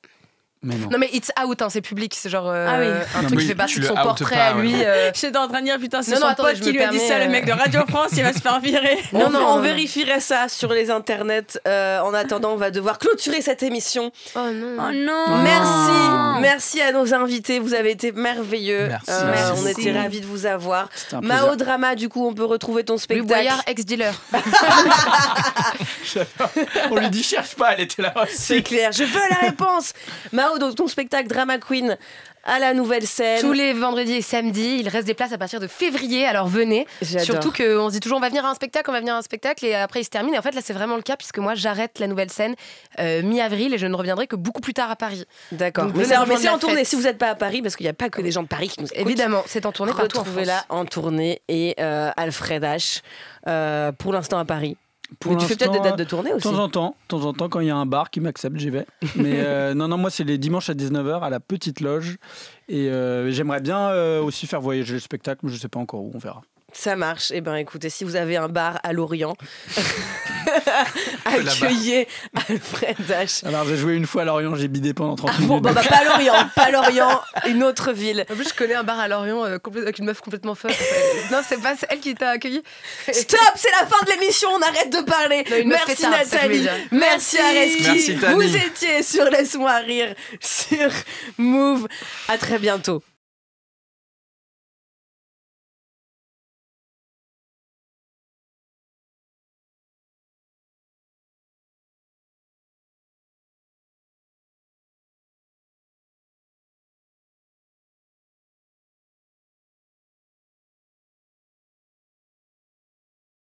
Mais non. Non, mais it's out, hein, c'est public. C'est genre Ah oui. un Non, truc mais qui fait tu partie de le son outes portrait pas, à lui. ouais. J'étais en train de dire, putain, c'est Non, son non, attendez, pote je qui me lui a dit permets, ça, le mec de Radio France, il va se faire virer. On vérifierait ça sur les internets. En attendant, on va devoir clôturer cette émission. Oh non. Oh non. Merci à nos invités. Vous avez été merveilleux. Merci. On Merci. était ravis de vous avoir. C'était un plaisir. Mao Drama, du coup, on peut retrouver ton Louis spectacle. Boyard, ex-dealer. On lui dit cherche pas, elle était là aussi. C'est clair. Je veux la réponse. Mao, donc ton spectacle Drama Queen à la Nouvelle Scène. Tous les vendredis et samedis, il reste des places à partir de février, alors venez. J'adore. Surtout qu'on se dit toujours on va venir à un spectacle, et après il se termine. Et en fait là c'est vraiment le cas puisque moi j'arrête la Nouvelle Scène mi-avril et je ne reviendrai que beaucoup plus tard à Paris. D'accord. Donc, Mais venez c'est rejoindre en la tournée. fête. Si vous n'êtes pas à Paris, parce qu'il n'y a pas que des gens de Paris qui nous écoutent. Évidemment, c'est en tournée partout en France. Retrouvez-la en tournée et Alfred H. Pour l'instant à Paris. Pour Mais tu fais peut-être des l'instant, dates de tournée De aussi. temps en temps, quand il y a un bar qui m'accepte, j'y vais. Mais non, moi, c'est les dimanches à 19h à la Petite Loge. Et j'aimerais bien aussi faire voyager le spectacle, mais je ne sais pas encore où, on verra. Ça marche. Eh ben, écoutez, si vous avez un bar à Lorient, accueillez Alfred H. Alors, j'ai joué une fois à Lorient, j'ai bidé pendant 30 minutes. Bon, pas à Lorient, une autre ville. En plus, je connais un bar à Lorient avec une meuf complètement folle. Non, c'est pas elle qui t'a accueilli. Stop, c'est la fin de l'émission, on arrête de parler. Non, merci Nathalie, merci Areski. Merci, Tani. Vous étiez sur Laisse-moi rire sur Move. À très bientôt.